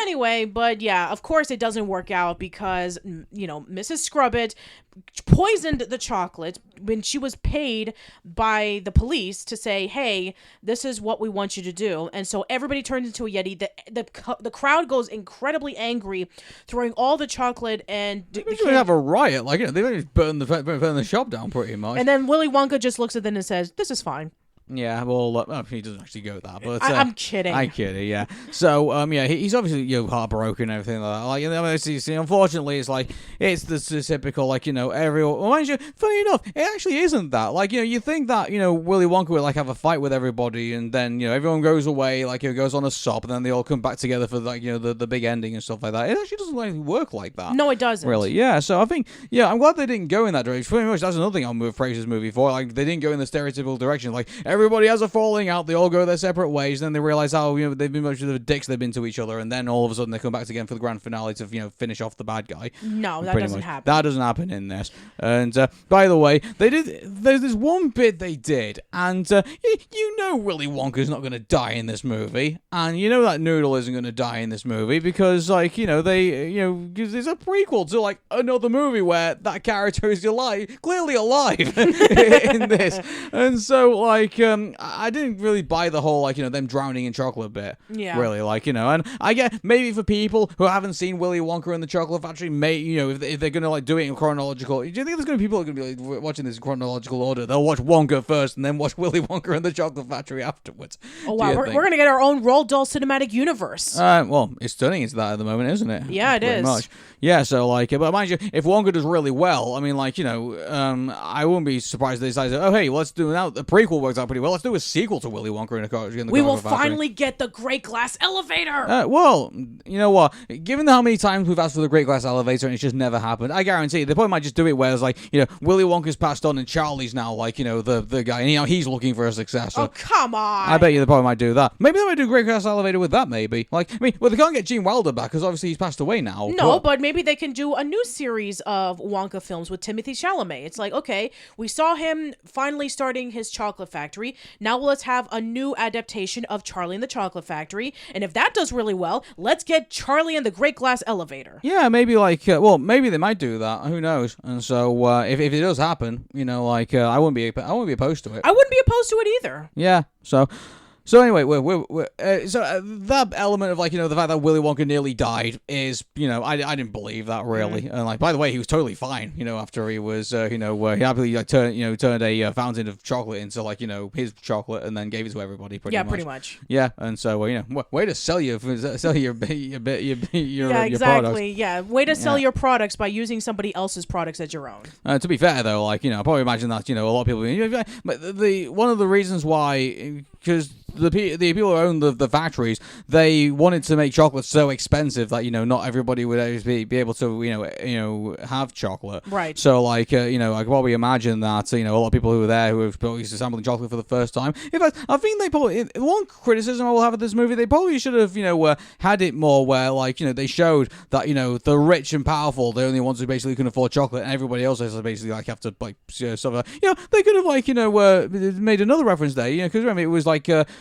Speaker 1: Anyway, but yeah, of course it doesn't work out because, Mrs. Scrubbit poisoned the chocolate when she was paid by the police to say, hey, this is what we want you to do. And so everybody turns into a Yeti. The crowd goes incredibly angry, throwing all the chocolate and...
Speaker 2: They usually have a riot. Like, they just burn the shop down pretty much.
Speaker 1: And then Willy Wonka just looks at them and says, this is fine.
Speaker 2: Yeah, well, he doesn't actually go that, but
Speaker 1: I'm kidding.
Speaker 2: I'm kidding, yeah. So, he's obviously heartbroken and everything like that. Like, unfortunately, it's like it's the typical, like, everyone. Well, mind you, funny enough, it actually isn't that. Like, you think that Willy Wonka would like have a fight with everybody, and then everyone goes away, like goes on a sop, and then they all come back together for like the big ending and stuff like that. It actually doesn't like work like that.
Speaker 1: No, it doesn't.
Speaker 2: Really, yeah. So I think, I'm glad they didn't go in that direction. Pretty much, that's another thing I'll praise this movie for. Like, they didn't go in the stereotypical direction. Like, everybody has a falling out, they all go their separate ways, and then they realize how they've been much of the dicks they've been to each other, and then all of a sudden they come back again for the grand finale to finish off the bad guy.
Speaker 1: No, that doesn't happen.
Speaker 2: That doesn't happen in this. And by the way, there's this one bit they did, and Willy Wonka's not going to die in this movie, and that Noodle isn't going to die in this movie because it's a prequel to like another movie where that character is clearly alive in this, and so like. I didn't really buy the whole them drowning in chocolate bit.
Speaker 1: Yeah.
Speaker 2: Really, and I get maybe for people who haven't seen Willy Wonka and the Chocolate Factory, if they're gonna do it in chronological. Do you think there's gonna be people who are gonna be watching this in chronological order? They'll watch Wonka first and then watch Willy Wonka and the Chocolate Factory afterwards.
Speaker 1: Oh wow, we're gonna get our own Roald Dahl cinematic universe.
Speaker 2: Well, it's turning into that at the moment, isn't it?
Speaker 1: Yeah, it is.
Speaker 2: Much. Yeah, so but mind you, if Wonka does really well, I mean, I wouldn't be surprised if they decided, oh hey, let's do now. The prequel works out pretty well. Let's do a sequel to Willy Wonka in the
Speaker 1: We will finally get the Great Glass Elevator.
Speaker 2: Well, you know what? Given how many times we've asked for the Great Glass Elevator and it's just never happened, I guarantee they probably might just do it where it's like, Willy Wonka's passed on and Charlie's now like, the guy, and he's looking for a successor.
Speaker 1: Oh, come on.
Speaker 2: I bet you they probably might do that. Maybe they might do Great Glass Elevator with that, maybe. Like, they can't get Gene Wilder back because obviously he's passed away now.
Speaker 1: No, but maybe they can do a new series of Wonka films with Timothee Chalamet. It's like, okay, we saw him finally starting his chocolate factory. Now let's have a new adaptation of Charlie and the Chocolate Factory, and if that does really well, let's get Charlie and the Great Glass Elevator.
Speaker 2: Yeah, maybe maybe they might do that. Who knows? And so if it does happen, I wouldn't be opposed to it.
Speaker 1: I wouldn't be opposed to it either.
Speaker 2: Yeah. So anyway, that element of the fact that Willy Wonka nearly died is I didn't believe that really, and by the way he was totally fine after he was he happily turned a fountain of chocolate into his chocolate and then gave it to everybody pretty much. Yeah, and so way to sell your
Speaker 1: yeah, exactly
Speaker 2: products.
Speaker 1: Yeah, way to sell your products by using somebody else's products as your own.
Speaker 2: To be fair though, I probably imagine that a lot of people, but one of the reasons why, because the people who own the factories, they wanted to make chocolate so expensive that not everybody would always be able to have chocolate.
Speaker 1: Right.
Speaker 2: So I could probably imagine that a lot of people who were there who have probably sampling chocolate for the first time. In fact, I think they probably, one criticism I will have of this movie, they probably should have had it more where they showed that the rich and powerful, they're the only ones who basically can afford chocolate, and everybody else has to basically have to suffer. They could have made another reference there. Because remember it was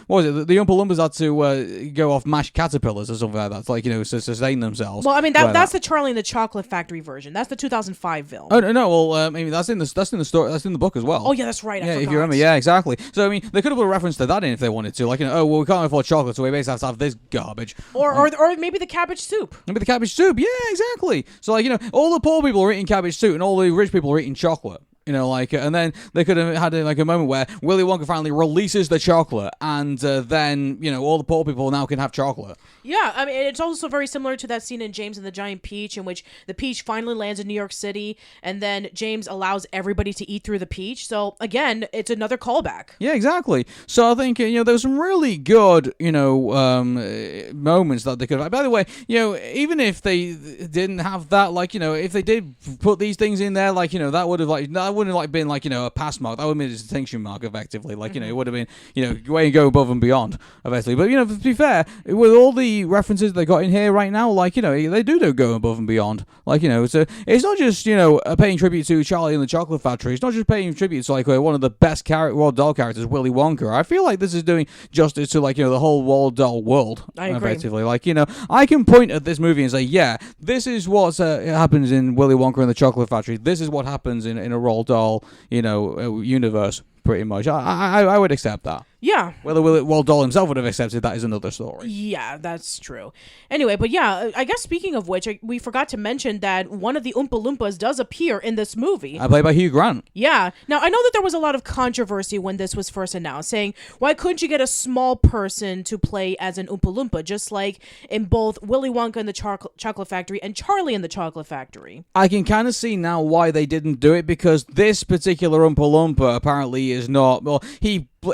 Speaker 2: what was it? The Oompa Loompas had to go off mashed caterpillars or something like that, to sustain themselves.
Speaker 1: Well, I mean that's the Charlie and the Chocolate Factory version. That's the 2005 film.
Speaker 2: Oh no, well, that's in the story. That's in the book as well.
Speaker 1: Oh yeah, that's right. I forgot.
Speaker 2: If you remember, yeah, exactly. So I mean, they could have put a reference to that in if they wanted to, oh well, we can't afford chocolate, so we basically have to have this garbage.
Speaker 1: Or maybe the cabbage soup.
Speaker 2: Maybe the cabbage soup. Yeah, exactly. So all the poor people are eating cabbage soup, and all the rich people are eating chocolate. And then they could have had like a moment where Willy Wonka finally releases the chocolate, and then all the poor people now can have chocolate.
Speaker 1: Yeah, I mean, it's also very similar to that scene in James and the Giant Peach, in which the peach finally lands in New York City, and then James allows everybody to eat through the peach. So again, it's another callback.
Speaker 2: Yeah, exactly. So I think there was some really good moments that they could have. By the way, even if they didn't have that, if they did put these things in there, that would have been a pass mark. That would have been a distinction mark, effectively. It would have been where you go above and beyond, effectively. But to be fair, with all the references they got in here right now, they do go above and beyond. So it's not just paying tribute to Charlie and the Chocolate Factory. It's not just paying tribute to one of the best Roald Dahl characters, Willy Wonka. I feel like this is doing justice to the whole Roald Dahl world.
Speaker 1: I agree.
Speaker 2: Effectively, I can point at this movie and say, yeah, this is what happens in Willy Wonka and the Chocolate Factory. This is what happens in a Roald Dahl, universe. Pretty much, I would accept that.
Speaker 1: Yeah.
Speaker 2: Whether Roald Dahl himself would have accepted that is another story.
Speaker 1: Yeah, that's true. Anyway, but yeah, I guess speaking of which, we forgot to mention that one of the Oompa Loompas does appear in this movie.
Speaker 2: Played by Hugh Grant.
Speaker 1: Yeah. Now, I know that there was a lot of controversy when this was first announced, saying, why couldn't you get a small person to play as an Oompa Loompa, just like in both Willy Wonka and the Chocolate Factory and Charlie and the Chocolate Factory?
Speaker 2: I can kind of see now why they didn't do it, because this particular Oompa Loompa apparently is not... Well,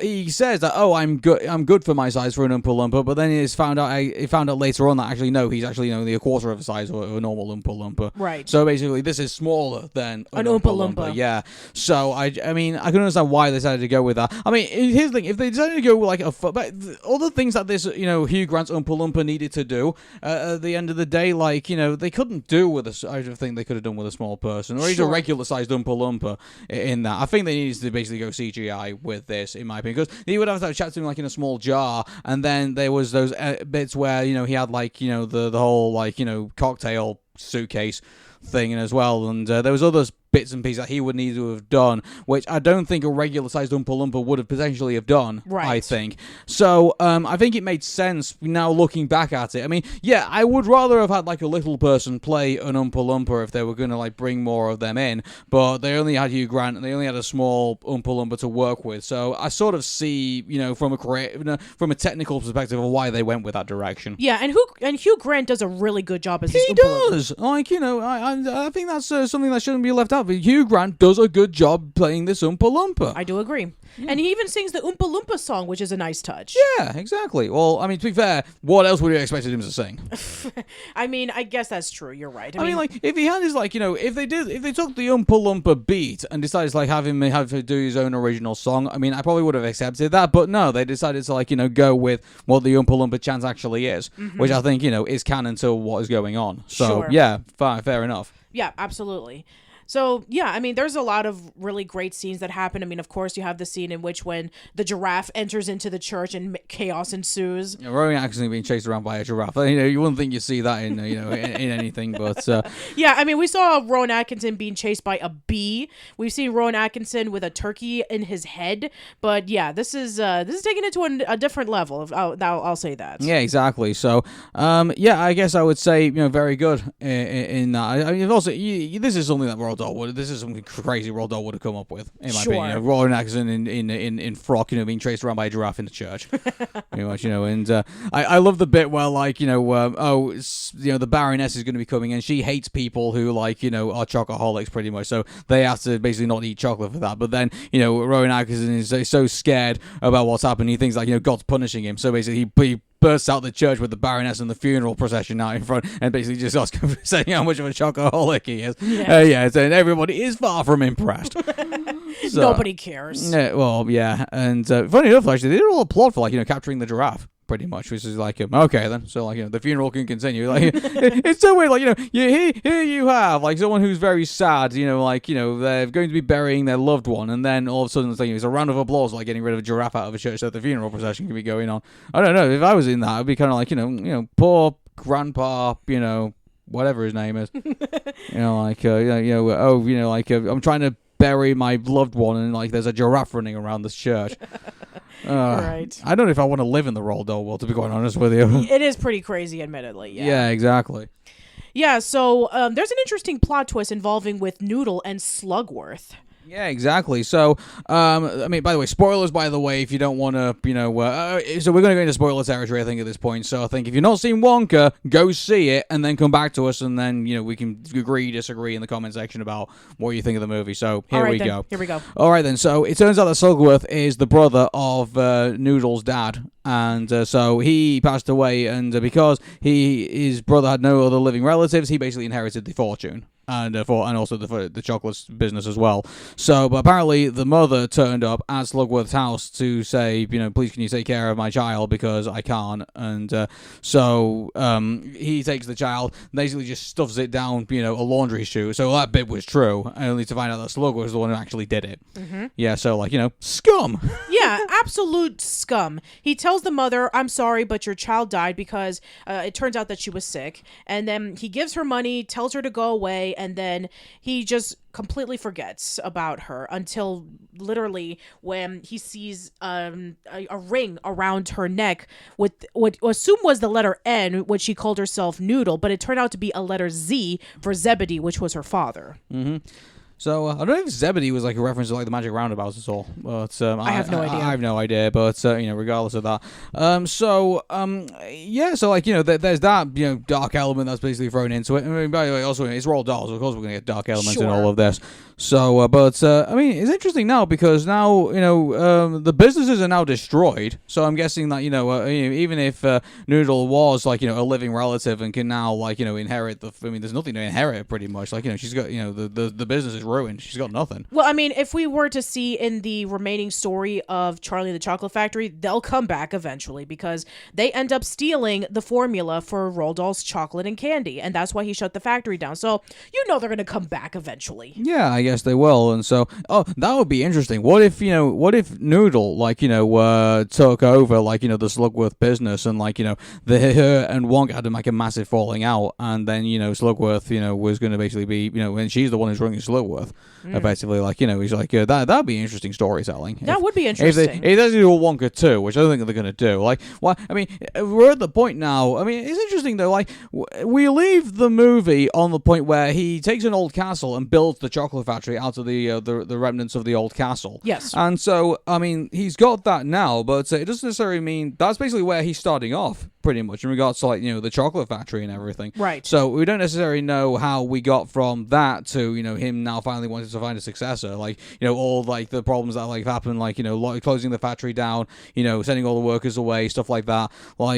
Speaker 2: he says that, I'm good for my size for an Oompa Loompa, but then he found out later on that actually no, he's actually only a quarter of the size of a normal Oompa Loompa.
Speaker 1: Right.
Speaker 2: So basically, this is smaller than
Speaker 1: an Oompa Loompa.
Speaker 2: Yeah. So I mean, I can understand why they decided to go with that. I mean, here's the thing: if they decided to go with but all the things that this Hugh Grant's Oompa Loompa needed to do at the end of the day, they couldn't do with I don't think they could have done with a small person or even a regular sized Oompa Loompa in that. I think they needed to basically go CGI with this, in my opinion, because he would have to chat to him in a small jar, and then there was those bits where he had the whole cocktail suitcase thing as well, and there was other bits and pieces that he would need to have done, which I don't think a regular-sized Oompa Loompa would have potentially have done, right. I think. So, I think it made sense now looking back at it. I mean, yeah, I would rather have had, a little person play an Oompa Loompa if they were going to, bring more of them in, but they only had Hugh Grant, and they only had a small Oompa Loompa to work with, so I sort of see, from a technical perspective of why they went with that direction.
Speaker 1: Yeah, and Hugh Grant does a really good job as this Oompa Loompa.
Speaker 2: He does! I think that's something that shouldn't be left out. But Hugh Grant does a good job playing this Oompa Loompa.
Speaker 1: I do agree. Yeah. And he even sings the Oompa Loompa song, which is a nice touch.
Speaker 2: Yeah, exactly. Well, I mean, to be fair, what else would you expect him to sing?
Speaker 1: I mean, I guess that's true. You're right.
Speaker 2: I mean, if he had his, if they took the Oompa Loompa beat and decided to, have him do his own original song, I mean, I probably would have accepted that. But no, they decided to, go with what the Oompa Loompa chant actually is, which I think, is canon to what is going on. So, sure. Yeah, fair enough.
Speaker 1: Yeah, absolutely. So, yeah, I mean, there's a lot of really great scenes that happen. I mean, of course, you have the scene in which when the giraffe enters into the church and chaos ensues.
Speaker 2: Yeah, Rowan Atkinson being chased around by a giraffe. You wouldn't think you'd see that in, in anything, but...
Speaker 1: Yeah, I mean, we saw Rowan Atkinson being chased by a bee. We've seen Rowan Atkinson with a turkey in his head. But, yeah, this is taking it to a different level. I'll say that.
Speaker 2: Yeah, exactly. So, yeah, I guess I would say, very good in that. I mean, also, this is something that this is something crazy Roald Dahl would have come up with, in my opinion. Rowan Atkinson in frock, being chased around by a giraffe in the church, pretty much, and I love the bit where, the Baroness is going to be coming, and she hates people who, are chocoholics, pretty much, so they have to basically not eat chocolate for that. But then, Rowan Atkinson is so scared about what's happened, he thinks God's punishing him, so basically he bursts out the church with the Baroness and the funeral procession out in front, and basically just asks him, saying how much of a chocoholic he is. And everybody is far from impressed. So,
Speaker 1: nobody cares.
Speaker 2: Well, yeah, and funny enough, actually, they did all applaud for capturing the giraffe. Pretty much, which is okay then. So the funeral can continue. It's so weird. Here you have someone who's very sad. They're going to be burying their loved one, and then all of a sudden it's a round of applause, getting rid of a giraffe out of a church so the funeral procession can be going on. I don't know if I was in that, I'd be kind of poor grandpa, whatever his name is. I'm trying to bury my loved one, and there's a giraffe running around this church.
Speaker 1: Right.
Speaker 2: I don't know if I want to live in the Roald Dahl world, to be quite honest with you.
Speaker 1: It is pretty crazy, admittedly.
Speaker 2: Yeah, exactly.
Speaker 1: Yeah, so there's an interesting plot twist involving with Noodle and Slugworth.
Speaker 2: Yeah, exactly. So, I mean, by the way, spoilers, by the way, if you don't want to, so we're going to go into spoiler territory, I think, at this point. So I think if you've not seen Wonka, go see it, and then come back to us, and then, we can agree, disagree in the comment section about what you think of the movie. So here we go.
Speaker 1: Here we go.
Speaker 2: All right, then. So it turns out that Slugworth is the brother of Noodle's dad. And so he passed away, and because his brother had no other living relatives, he basically inherited the fortune. And also the chocolate business as well. So, but apparently the mother turned up at Slugworth's house to say, please can you take care of my child because I can't. And so he takes the child, basically just stuffs it down, a laundry chute. So that bit was true, only to find out that Slugworth was the one who actually did it. Mm-hmm. Yeah, so scum.
Speaker 1: Yeah, absolute scum. He tells the mother, I'm sorry, but your child died because it turns out that she was sick. And then he gives her money, tells her to go away, and then he just completely forgets about her until literally when he sees a ring around her neck with what assumed was the letter N, which she called herself Noodle, but it turned out to be a letter Z for Zebedee, which was her father.
Speaker 2: Mm-hmm. So I don't know if Zebedee was a reference to the Magic Roundabouts at all, but I have no idea. I have no idea, but regardless of that, there's that dark element that's basically thrown into it. I mean, by the way, also it's Roald Dahl, so of course we're gonna get dark elements in all of this. So, I mean, it's interesting now because now the businesses are now destroyed. So I'm guessing that even if Noodle was a living relative and can now inherit there's nothing to inherit pretty much. She's got the business is ruined. She's got nothing.
Speaker 1: Well, I mean, if we were to see in the remaining story of Charlie and the Chocolate Factory, they'll come back eventually because they end up stealing the formula for Roald Dahl's chocolate and candy, and that's why he shut the factory down. So they're going to come back eventually.
Speaker 2: Yeah, I guess they will. And so, that would be interesting. What if Noodle took over the Slugworth business and her and Wonka had to make a massive falling out, and then Slugworth was going to basically be and she's the one who's running Slugworth. Effectively, he's that'd be interesting storytelling.
Speaker 1: That would be interesting.
Speaker 2: If they do a Wonka 2, which I don't think they're gonna do. I mean, we're at the point now. I mean, it's interesting though. We leave the movie on the point where he takes an old castle and builds the chocolate factory out of the remnants of the old castle.
Speaker 1: Yes.
Speaker 2: And so, I mean, he's got that now, but it doesn't necessarily mean that's basically where he's starting off, pretty much in regards to the chocolate factory and everything.
Speaker 1: Right.
Speaker 2: So we don't necessarily know how we got from that to him now finally wanting to find a successor. All the problems that happened, closing the factory down, sending all the workers away, stuff like that. There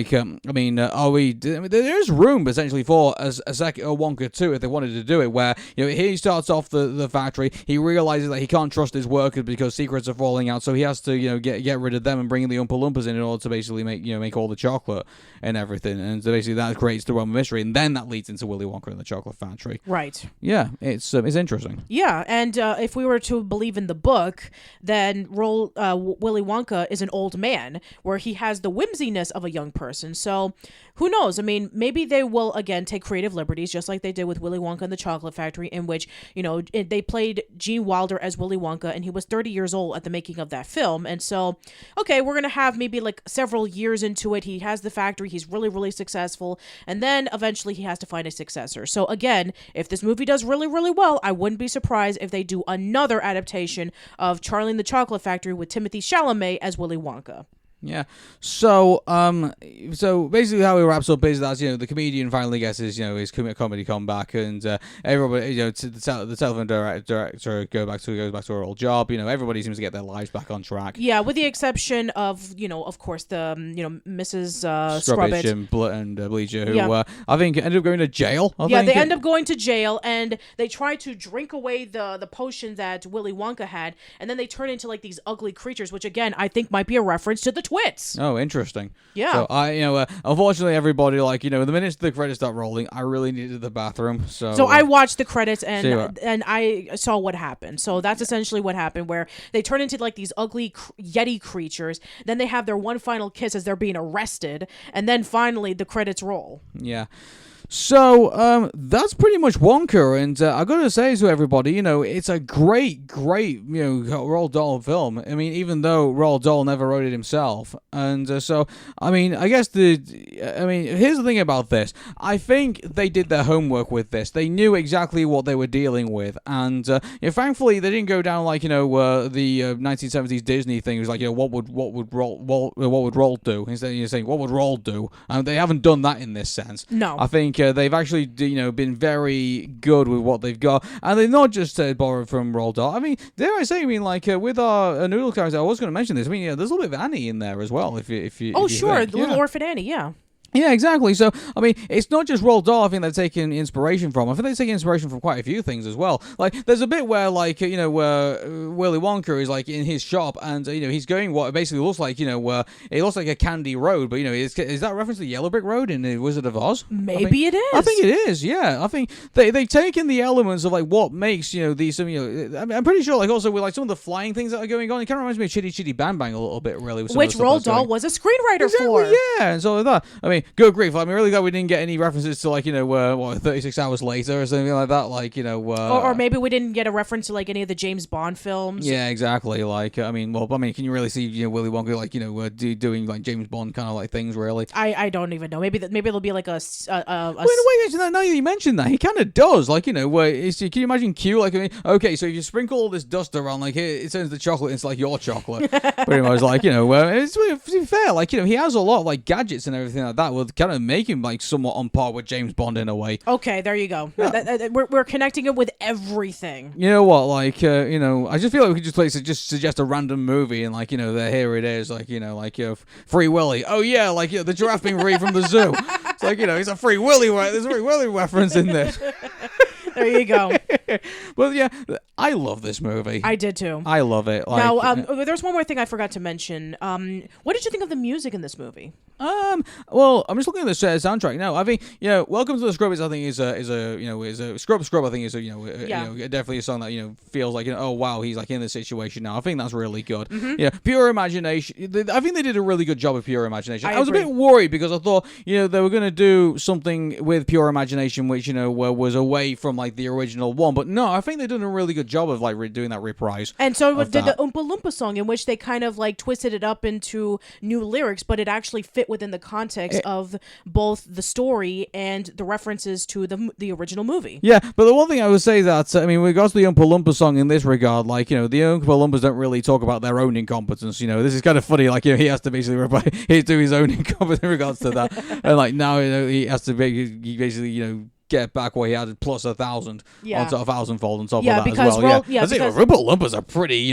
Speaker 2: is room essentially for a second Wonka 2 if they wanted to do it, where he starts off the factory, he realizes that he can't trust his workers because secrets are falling out, so he has to get rid of them and bring in the Oompa Loompas in order to basically make all the chocolate and everything, and so basically that creates the Roman mystery, and then that leads into Willy Wonka and the Chocolate Factory.
Speaker 1: Right.
Speaker 2: Yeah, it's interesting.
Speaker 1: Yeah, and if we were to believe in the book, then Willy Wonka is an old man, where he has the whimsiness of a young person. So who knows? I mean, maybe they will again take creative liberties, just like they did with Willy Wonka and the Chocolate Factory, in which they played Gene Wilder as Willy Wonka, and he was 30 years old at the making of that film. And so, okay, we're gonna have maybe several years into it. He has the factory. He's really, really successful. And then eventually he has to find a successor. So again, if this movie does really, really well, I wouldn't be surprised if they do another adaptation of Charlie and the Chocolate Factory with Timothee Chalamet as Willy Wonka.
Speaker 2: Yeah. So basically how it wraps up is that the comedian finally gets his comedy comeback, and everybody the telephone director goes back to her old job. Everybody seems to get their lives back on track.
Speaker 1: Yeah, with the exception of of course the Mrs.
Speaker 2: Scrubbage and Bleacher, who I think ended up going to jail.
Speaker 1: They end up going to jail, and they try to drink away the potion that Willy Wonka had, and then they turn into these ugly creatures, which again I think might be a reference to the Twits.
Speaker 2: Oh, interesting.
Speaker 1: Yeah.
Speaker 2: So I, unfortunately, everybody the minute the credits start rolling, I really needed the bathroom. So
Speaker 1: I watched the credits and I saw what happened. So that's essentially what happened, where they turn into these ugly Yeti creatures. Then they have their one final kiss as they're being arrested, and then finally the credits roll.
Speaker 2: Yeah. So that's pretty much Wonka, and I got to say to everybody, it's a great, Roald Dahl film. I mean, even though Roald Dahl never wrote it himself, and so I mean, here's the thing about this. I think they did their homework with this. They knew exactly what they were dealing with, and thankfully they didn't go down like the 1970s Disney thing. It was like what would Roald do? Instead of saying what would Roald do, and they haven't done that in this sense.
Speaker 1: No,
Speaker 2: I think they've actually been very good with what they've got, and they've not just borrowed from Roald Dahl. I mean, dare I say, with our Noodle character, I was going to mention this. I mean, there's a little bit of Annie in there as well. If you
Speaker 1: sure,
Speaker 2: think.
Speaker 1: the little orphan Annie, yeah.
Speaker 2: Yeah, exactly. So, I mean, it's not just Roald Dahl I think they're taking inspiration from. I think they're taking inspiration from quite a few things as well. Like, there's a bit where, where Willy Wonka is, in his shop, and, he's going what basically looks like, it looks like a candy road, but, is that a reference to the Yellow Brick Road in The Wizard of Oz?
Speaker 1: Maybe it is.
Speaker 2: I think it is, yeah. I think they've taken the elements of, what makes, these, I'm pretty sure, also with, some of the flying things that are going on, it kind of reminds me of Chitty Chitty Bang Bang a little bit, really.
Speaker 1: Which Roald Dahl was a screenwriter for.
Speaker 2: Yeah, and so like that. I mean, good grief. I'm really glad we didn't get any references to 36 Hours Later or something like that.
Speaker 1: Or maybe we didn't get a reference to any of the James Bond films.
Speaker 2: Yeah, exactly. Can you really see Willy Wonka doing James Bond kind of things really?
Speaker 1: I don't even know. Maybe it'll be like a.
Speaker 2: Wait, now you mentioned that he kind of does. Can you imagine Q? Okay, so if you sprinkle all this dust around, it turns the chocolate into your chocolate. Pretty much it's fair. He has a lot of gadgets and everything like that. Will kind of make him somewhat on par with James Bond in a way.
Speaker 1: Okay, there you go. Yeah. We're connecting it with everything.
Speaker 2: You know what? I just feel like we could just suggest a random movie and here it is. Free Willy. Oh yeah, the giraffe being free from the zoo. It's it's a Free Willy. There's a Free Willy reference in this.
Speaker 1: There you go.
Speaker 2: Well, yeah, I love this movie.
Speaker 1: I did too.
Speaker 2: I love it.
Speaker 1: Now, there's one more thing I forgot to mention. What did you think of the music in this movie?
Speaker 2: Well, I'm just looking at the soundtrack now. I think Welcome to the Scrub is a Scrub. I think is definitely a song that feels oh wow, he's in this situation now. I think that's really good. Mm-hmm. Pure Imagination. I think they did a really good job of Pure Imagination. I was a bit worried because I thought they were going to do something with Pure Imagination which was away from the original one, but no, I think they've done a really good job of doing that reprise.
Speaker 1: And so did the Oompa Loompa song, in which they kind of twisted it up into new lyrics, but it actually fit within the context of both the story and the references to the original movie. Yeah,
Speaker 2: but the one thing I would say that with regards to the Oompa Loompa song in this regard, the Oompa Loompas don't really talk about their own incompetence. This is kind of funny. He has to basically he's doing his own incompetence in regards to that, and now he has to basically get back what he had plus 1,000 on top of 1,000-fold on top of that as well. I think Oompa Loompas are pretty,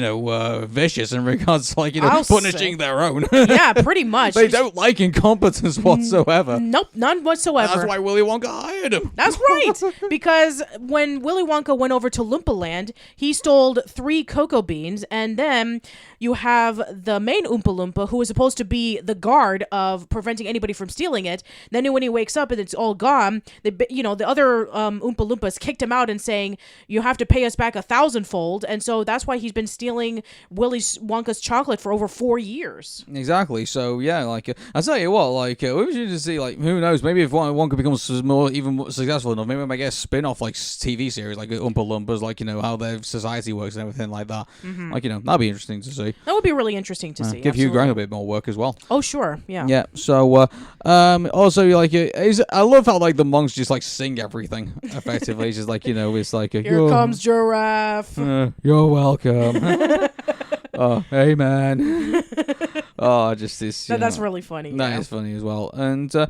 Speaker 2: vicious in regards to punishing their own.
Speaker 1: Yeah, pretty much.
Speaker 2: They don't like incompetence whatsoever.
Speaker 1: Nope, none whatsoever.
Speaker 2: That's why Willy Wonka hired him.
Speaker 1: That's right, because when Willy Wonka went over to Loompa Land, he stole 3 cocoa beans, and then you have the main Oompa Loompa, who is supposed to be the guard of preventing anybody from stealing it. Then when he wakes up and it's all gone, the other Oompa Loompas kicked him out and saying, you have to pay us back 1,000-fold. And so that's why he's been stealing Willy Wonka's chocolate for over 4 years.
Speaker 2: Exactly. So, yeah, I tell you what, we should just see, who knows, maybe if Wonka becomes even more successful enough, maybe we might get a spin-off, TV series, Oompa Loompas, how their society works and everything like that. Mm-hmm. That'd be interesting to see.
Speaker 1: That would be really interesting to see.
Speaker 2: Give Hugh Grant a bit more work as well.
Speaker 1: Oh, sure. Yeah.
Speaker 2: Yeah. So, also, I love how, the monks just, sing everything effectively. It's just it's
Speaker 1: here comes giraffe.
Speaker 2: You're welcome. Oh, hey man. Oh, just this.
Speaker 1: That's really funny.
Speaker 2: That is funny as well. And but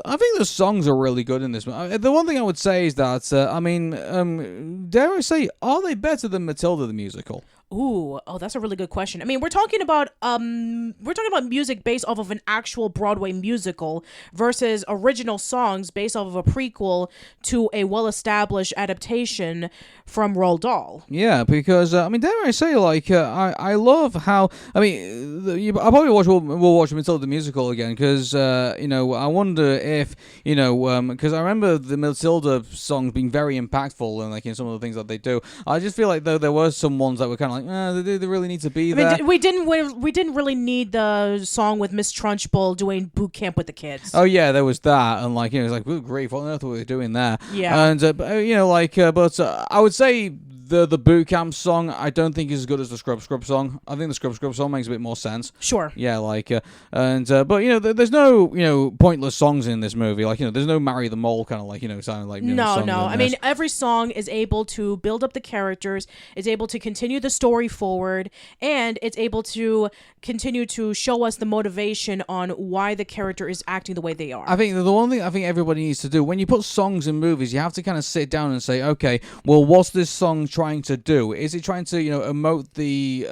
Speaker 2: I think the songs are really good in this one. The one thing I would say is that dare I say, are they better than Matilda the musical?
Speaker 1: That's a really good question. We're talking about music based off of an actual Broadway musical versus original songs based off of a prequel to a well-established adaptation from Roald Dahl.
Speaker 2: Yeah, because dare I say, I love how I'll probably we'll watch Matilda the musical again because I wonder if because I remember the Matilda songs being very impactful and in some of the things that they do. I just feel like though there were some ones that were kind of like, they really need to be
Speaker 1: I
Speaker 2: there.
Speaker 1: mean, we didn't really need the song with Miss Trunchbull doing boot camp with the kids.
Speaker 2: Oh yeah, there was that, and like, it was like, good grief, what on earth were they doing there?
Speaker 1: Yeah.
Speaker 2: And I would say the boot camp song I don't think is as good as the Scrub song. I think the Scrub song makes a bit more sense.
Speaker 1: Sure.
Speaker 2: Yeah, but there's no pointless songs in this movie. Like, there's no Marry the Mole kind of like sounding like songs
Speaker 1: No.
Speaker 2: in
Speaker 1: I
Speaker 2: this.
Speaker 1: mean, every song is able to build up the characters, is able to continue the story forward, and it's able to continue to show us the motivation on why the character is acting the way they are.
Speaker 2: I think the one thing I think everybody needs to do when you put songs in movies, you have to kind of sit down and say, okay, well, what's this song trying to do? Is it trying to emote the?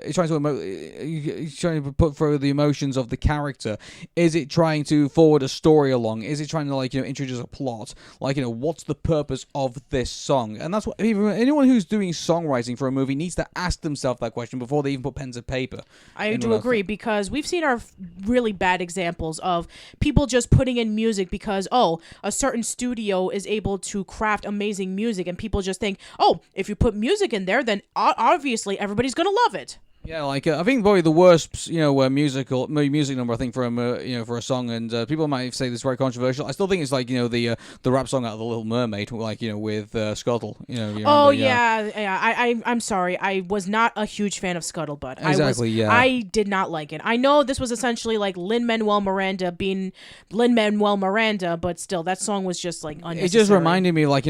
Speaker 2: It's trying to emote. It's trying to put through the emotions of the character. Is it trying to forward a story along? Is it trying to introduce a plot? What's the purpose of this song? And that's what anyone who's doing songwriting for a movie needs to ask themselves that question before they even put pen to paper.
Speaker 1: I do agree, because we've seen our really bad examples of people just putting in music because, a certain studio is able to craft amazing music, and people just think, if you put music in there, then obviously everybody's going to love it.
Speaker 2: Yeah, I think probably the worst, music number I think for a song, and people might say this is very controversial. I still think it's the rap song out of The Little Mermaid, with Scuttle.
Speaker 1: I'm sorry, I was not a huge fan of Scuttlebutt.
Speaker 2: Exactly,
Speaker 1: I did not like it. I know this was essentially like Lin-Manuel Miranda being Lin-Manuel Miranda, but still, that song was just unnecessary.
Speaker 2: It just reminded me a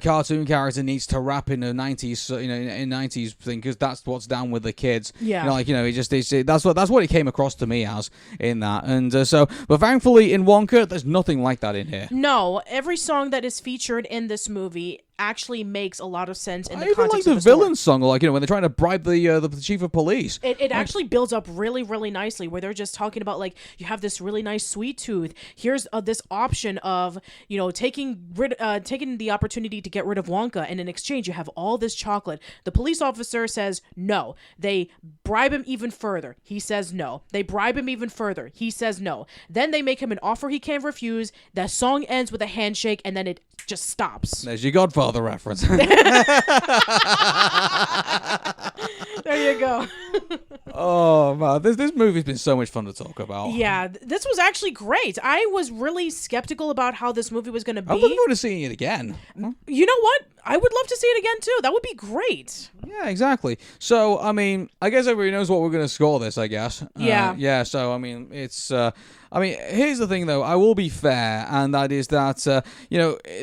Speaker 2: cartoon character needs to rap in the 90s, in 90s thing, because that's what's down with the kids.
Speaker 1: Yeah.
Speaker 2: That's what it came across to me as in that. And but thankfully in Wonka, there's nothing like that in here.
Speaker 1: No, every song that is featured in this movie actually makes a lot of sense in the
Speaker 2: I even
Speaker 1: context
Speaker 2: like
Speaker 1: of
Speaker 2: the
Speaker 1: the
Speaker 2: villain
Speaker 1: story.
Speaker 2: song, when they're trying to bribe the chief of police.
Speaker 1: It actually builds up really, really nicely, where they're just talking about you have this really nice sweet tooth. Here's this option of taking the opportunity to get rid of Wonka, and in exchange you have all this chocolate. The police officer says no. They bribe him even further. He says no. They bribe him even further. He says no. Then they make him an offer he can't refuse. The song ends with a handshake, and then it just stops.
Speaker 2: There's your Godfather reference.
Speaker 1: There you go.
Speaker 2: Oh man, this movie's been so much fun to talk about.
Speaker 1: Yeah, this was actually great. I was really skeptical about how this movie was going to be.
Speaker 2: I'm looking forward to seeing it again.
Speaker 1: You know what? I would love to see it again too. That would be great.
Speaker 2: Yeah, exactly. So, I guess everybody knows what we're going to score this, I guess.
Speaker 1: Yeah.
Speaker 2: So, it's... here's the thing, though. I will be fair, and that is that,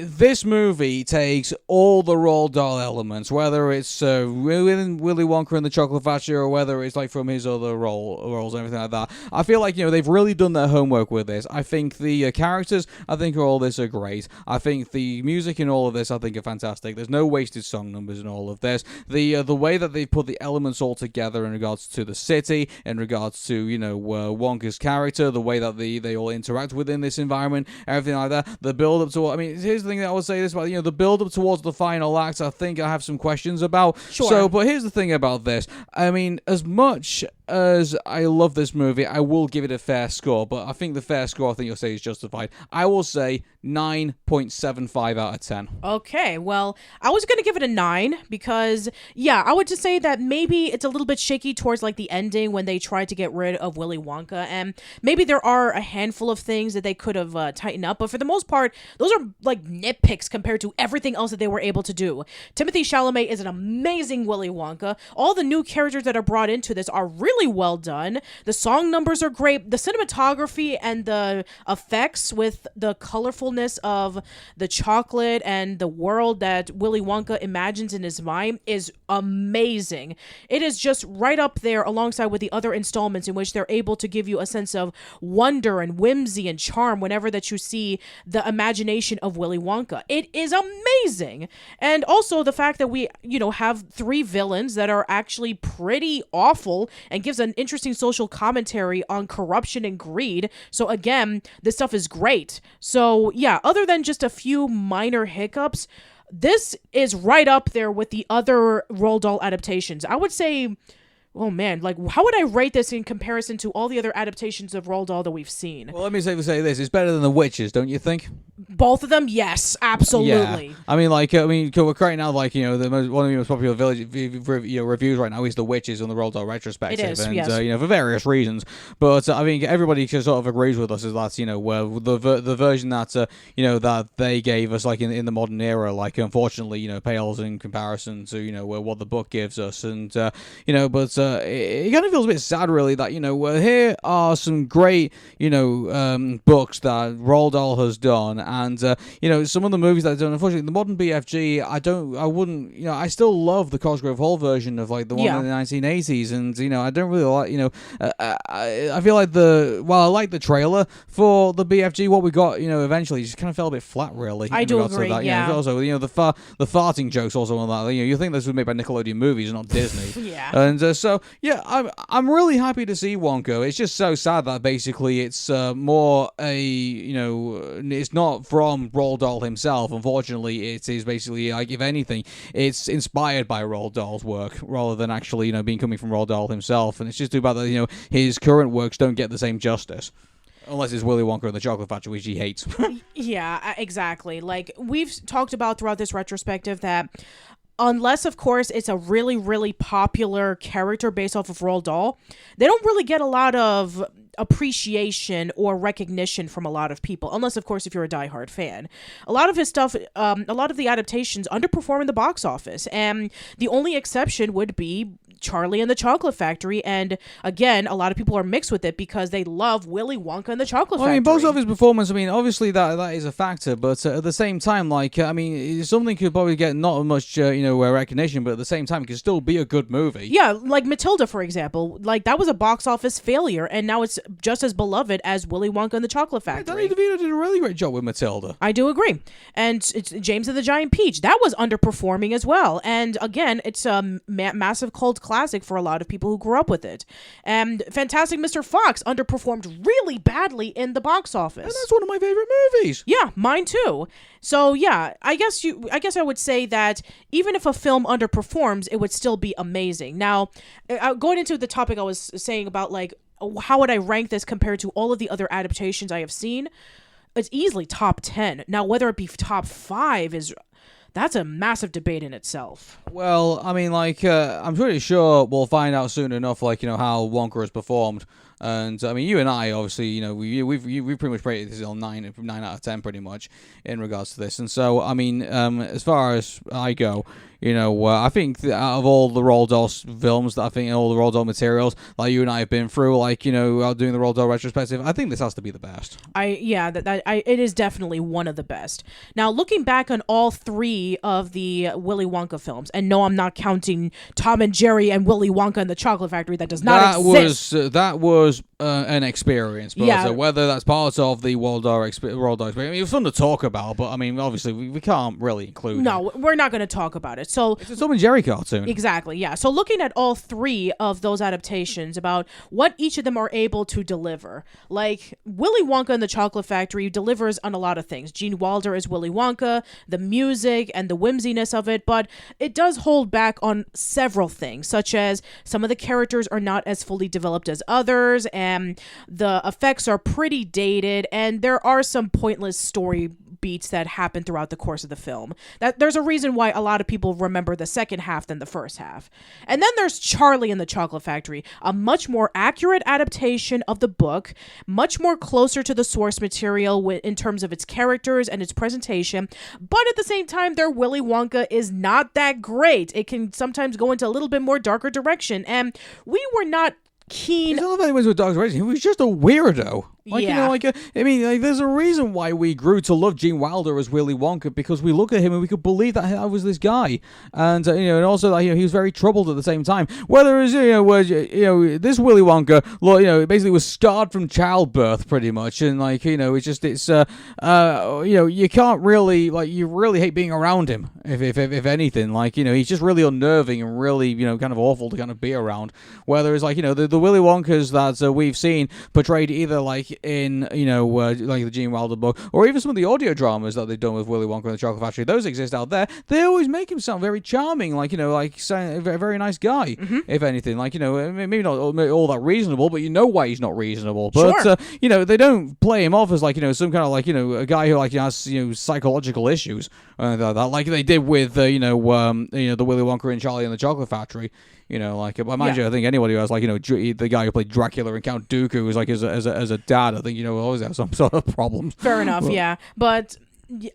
Speaker 2: this movie takes all the Roald Dahl elements, whether it's Willy Wonka and the Chocolate Factory, or whether it's from his other roles and everything like that. I feel like, they've really done their homework with this. I think the characters, I think all this are great. I think the music in all of this, I think, are fantastic. There's no wasted song numbers in all of this. The way that they've put the elements all together in regards to the city, in regards to, Wonka's character, the way that they all interact within this environment, everything like that. The build-up to... here's the thing that I would say this about, the build-up towards the final act, I think I have some questions about.
Speaker 1: Sure.
Speaker 2: So, but here's the thing about this. As much as I love this movie, I will give it a fair score, but I think the fair score, I think you'll say, is justified. I will say 9.75 out of 10.
Speaker 1: Okay, well, I was going to give it a 9 because, I would just say that maybe it's a little bit shaky towards the ending when they tried to get rid of Willy Wonka, and maybe there are a handful of things that they could have tightened up, but for the most part, those are nitpicks compared to everything else that they were able to do. Timothee Chalamet is an amazing Willy Wonka. All the new characters that are brought into this are really well done. The song numbers are great. The cinematography and the effects with the colorfulness of the chocolate and the world that Willy Wonka imagines in his mind is amazing. It is just right up there alongside with the other installments in which they're able to give you a sense of wonder and whimsy and charm whenever that you see the imagination of Willy Wonka. It is amazing. And also the fact that we, have 3 villains that are actually pretty awful and gives an interesting social commentary on corruption and greed. So again, this stuff is great. So yeah, other than just a few minor hiccups, this is right up there with the other Roald Dahl adaptations. I would say Oh man, like how would I rate this in comparison to all the other adaptations of Roald Dahl that we've seen?
Speaker 2: Well, let me say this: it's better than The Witches, don't you think?
Speaker 1: Both of them, yes, absolutely.
Speaker 2: Yeah. I mean, we're right now, one of the most popular reviews right now is The Witches on the Roald Dahl Retrospective,
Speaker 1: It is,
Speaker 2: and
Speaker 1: yes.
Speaker 2: For various reasons. But I think everybody sort of agrees with us is that the version that that they gave us in the modern era, unfortunately pales in comparison to what the book gives us, and it kind of feels a bit sad, really, that here are some great books that Roald Dahl has done, and some of the movies that I've done. Unfortunately, the modern BFG, I still love the Cosgrove Hall version of the one in the 1980s, and I don't really like I feel like I like the trailer for the BFG, what we got eventually just kind of fell a bit flat, really.
Speaker 1: I do agree. Yeah.
Speaker 2: Also, the farting jokes also on that. You think this was made by Nickelodeon Movies, not Disney.
Speaker 1: Yeah.
Speaker 2: And I'm really happy to see Wonka. It's just so sad that basically it's more it's not from Roald Dahl himself. Unfortunately, it is basically if anything, it's inspired by Roald Dahl's work rather than actually being coming from Roald Dahl himself. And it's just too bad that his current works don't get the same justice. Unless it's Willy Wonka and the Chocolate Factory, which he hates.
Speaker 1: Yeah, exactly. Like we've talked about throughout this retrospective that unless, of course, it's a really, really popular character based off of Roald Dahl, they don't really get a lot of appreciation or recognition from a lot of people, unless, of course, if you're a diehard fan. A lot of his stuff, a lot of the adaptations underperform in the box office, and the only exception would be Charlie and the Chocolate Factory, and again, a lot of people are mixed with it because they love Willy Wonka and the Chocolate Factory.
Speaker 2: I mean, box office performance, obviously that is a factor, but at the same time, something could probably get not much, recognition, but at the same time, it could still be a good movie.
Speaker 1: Yeah, like Matilda, for example. Like, that was a box office failure, and now it's just as beloved as Willy Wonka and the Chocolate Factory.
Speaker 2: Danny DeVito did a really great job with Matilda.
Speaker 1: I do agree. And it's James and the Giant Peach. That was underperforming as well. And again, it's a massive cult classic for a lot of people who grew up with it. And Fantastic Mr. Fox underperformed really badly in the box office.
Speaker 2: And that's one of my favorite movies.
Speaker 1: Yeah, mine too. So yeah, I guess I would say that even if a film underperforms, it would still be amazing. Now, going into the topic I was saying about how would I rank this compared to all of the other adaptations I have seen, it's easily top 10. Now, whether it be top 5 that's a massive debate in itself.
Speaker 2: Well, I'm pretty sure we'll find out soon enough, how Wonka has performed. And you and I, obviously, we've pretty much rated this on 9 out of 10, pretty much, in regards to this. And so, as far as I go, I think that out of all the Roald Dahl films, all the Roald Dahl materials, you and I have been through, doing the Roald Dahl retrospective, I think this has to be the best.
Speaker 1: It is definitely one of the best. Now, looking back on all 3 of the Willy Wonka films, and no, I'm not counting Tom and Jerry and Willy Wonka and the Chocolate Factory, that does not exist.
Speaker 2: That was an experience, but
Speaker 1: yeah.
Speaker 2: Whether that's part of the Roald Dahl experience, it was fun to talk about, but obviously we can't really include it.
Speaker 1: No, we're not going to talk about it. So
Speaker 2: it's a Tom and Jerry cartoon.
Speaker 1: Exactly, yeah. So looking at all 3 of those adaptations, about what each of them are able to deliver. Like, Willy Wonka and the Chocolate Factory delivers on a lot of things. Gene Wilder is Willy Wonka, the music and the whimsiness of it, but it does hold back on several things, such as some of the characters are not as fully developed as others, and the effects are pretty dated, and there are some pointless story beats that happen throughout the course of the film. That there's a reason why a lot of people remember the second half than the first half. And then there's Charlie and the Chocolate Factory, a much more accurate adaptation of the book, much more closer to the source material in terms of its characters and its presentation, but at the same time, their Willy Wonka is not that great. It can sometimes go into a little bit more darker direction, and we were not keen.
Speaker 2: It's not that he was with Dog's Racing. He was just a weirdo. There's a reason why we grew to love Gene Wilder as Willy Wonka, because we look at him and we could believe that I was this guy, and and also that he was very troubled at the same time. Whereas this Willy Wonka, basically was scarred from childbirth pretty much, and you can't really you really hate being around him if anything. He's just really unnerving and really kind of awful to kind of be around. Whereas the Willy Wonkas that we've seen portrayed either in, like the Gene Wilder book, or even some of the audio dramas that they've done with Willy Wonka and the Chocolate Factory, those exist out there. They always make him sound very charming, like a very nice guy, if anything. Like, maybe not all that reasonable, but you know why he's not reasonable. But,
Speaker 1: Sure.
Speaker 2: They don't play him off as, like, some kind of, like, a guy who, like, has, psychological issues, like they did with, the Willy Wonka and Charlie and the Chocolate Factory. Mind you, I think anybody who has, like, the guy who played Dracula and Count Dooku was, like, as a dad, I think, will always have some sort of problems.
Speaker 1: Fair enough, yeah. But...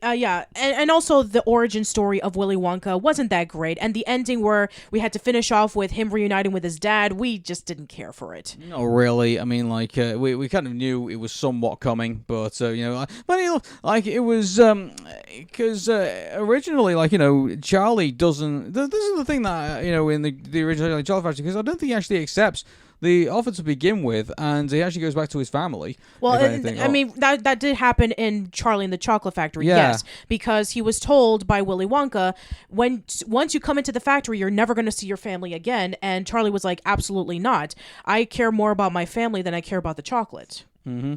Speaker 1: and also the origin story of Willy Wonka wasn't that great, and the ending where we had to finish off with him reuniting with his dad, we just didn't care for it.
Speaker 2: No, really. I mean, like, we kind of knew it was somewhat coming, but it was because originally, like, Charlie doesn't. This is the thing that in the original Charlie Factory, because I don't think he actually accepts the offer to begin with, and he actually goes back to his family.
Speaker 1: Well, I mean, that did happen in Charlie and the Chocolate Factory, yes, because he was told by Willy Wonka, once you come into the factory, you're never going to see your family again, and Charlie was like, absolutely not. I care more about my family than I care about the chocolate.
Speaker 2: Mm-hmm.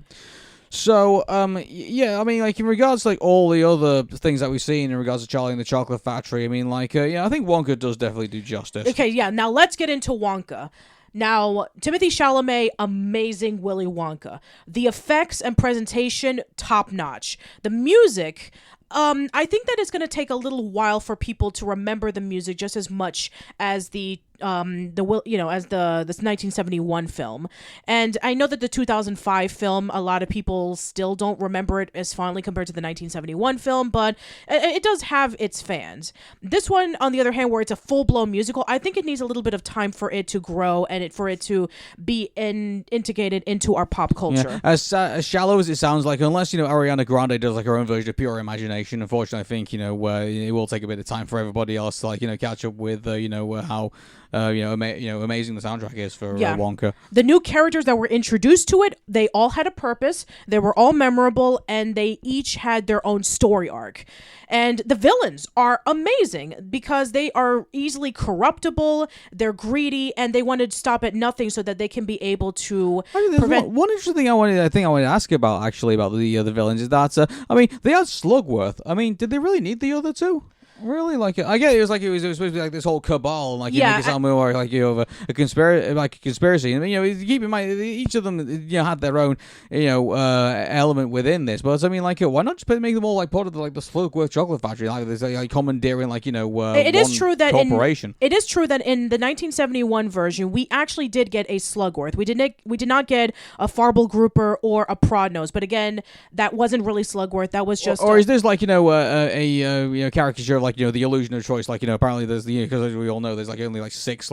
Speaker 2: So, I mean, like, in regards to, like, all the other things that we've seen in regards to Charlie and the Chocolate Factory, I mean, like, I think Wonka does definitely do justice.
Speaker 1: Okay, yeah, now let's get into Wonka. Now, Timothee Chalamet, amazing Willy Wonka. The effects and presentation, top-notch. The music, I think that it's going to take a little while for people to remember the music just as much as the 1971 film. And I know that the 2005 film, a lot of people still don't remember it as fondly compared to the 1971 film, but it does have its fans. This one, on the other hand, where it's a full-blown musical, I think it needs a little bit of time for it to grow and for it to be integrated into our pop culture.
Speaker 2: Yeah. As shallow as it sounds like, unless, Ariana Grande does, like, her own version of Pure Imagination, unfortunately, I think, it will take a bit of time for everybody else to, like, catch up with, how amazing the soundtrack is for Wonka.
Speaker 1: The new characters that were introduced to it, they all had a purpose. They were all memorable, and they each had their own story arc. And the villains are amazing because they are easily corruptible, they're greedy, and they want to stop at nothing so that they can be able to prevent...
Speaker 2: One interesting thing I wanted to ask about, actually, about the villains is that, they had Slugworth. I mean, did they really need the other two? Really, like, I get it was supposed to be like this whole cabal, and like you make it sound more like of a conspiracy. And keep in mind each of them had their own element within this. But I mean, like, why not just make them all like part of the Slugworth Chocolate Factory, like this like commandeering
Speaker 1: it is true that
Speaker 2: corporation.
Speaker 1: It is true that in the 1971 version we actually did get a Slugworth. We did not get a Ficklegruber or a Prodnose. But again, that wasn't really Slugworth. That was just
Speaker 2: or is this like a caricature of the illusion of choice, apparently there's because we all know there's only 6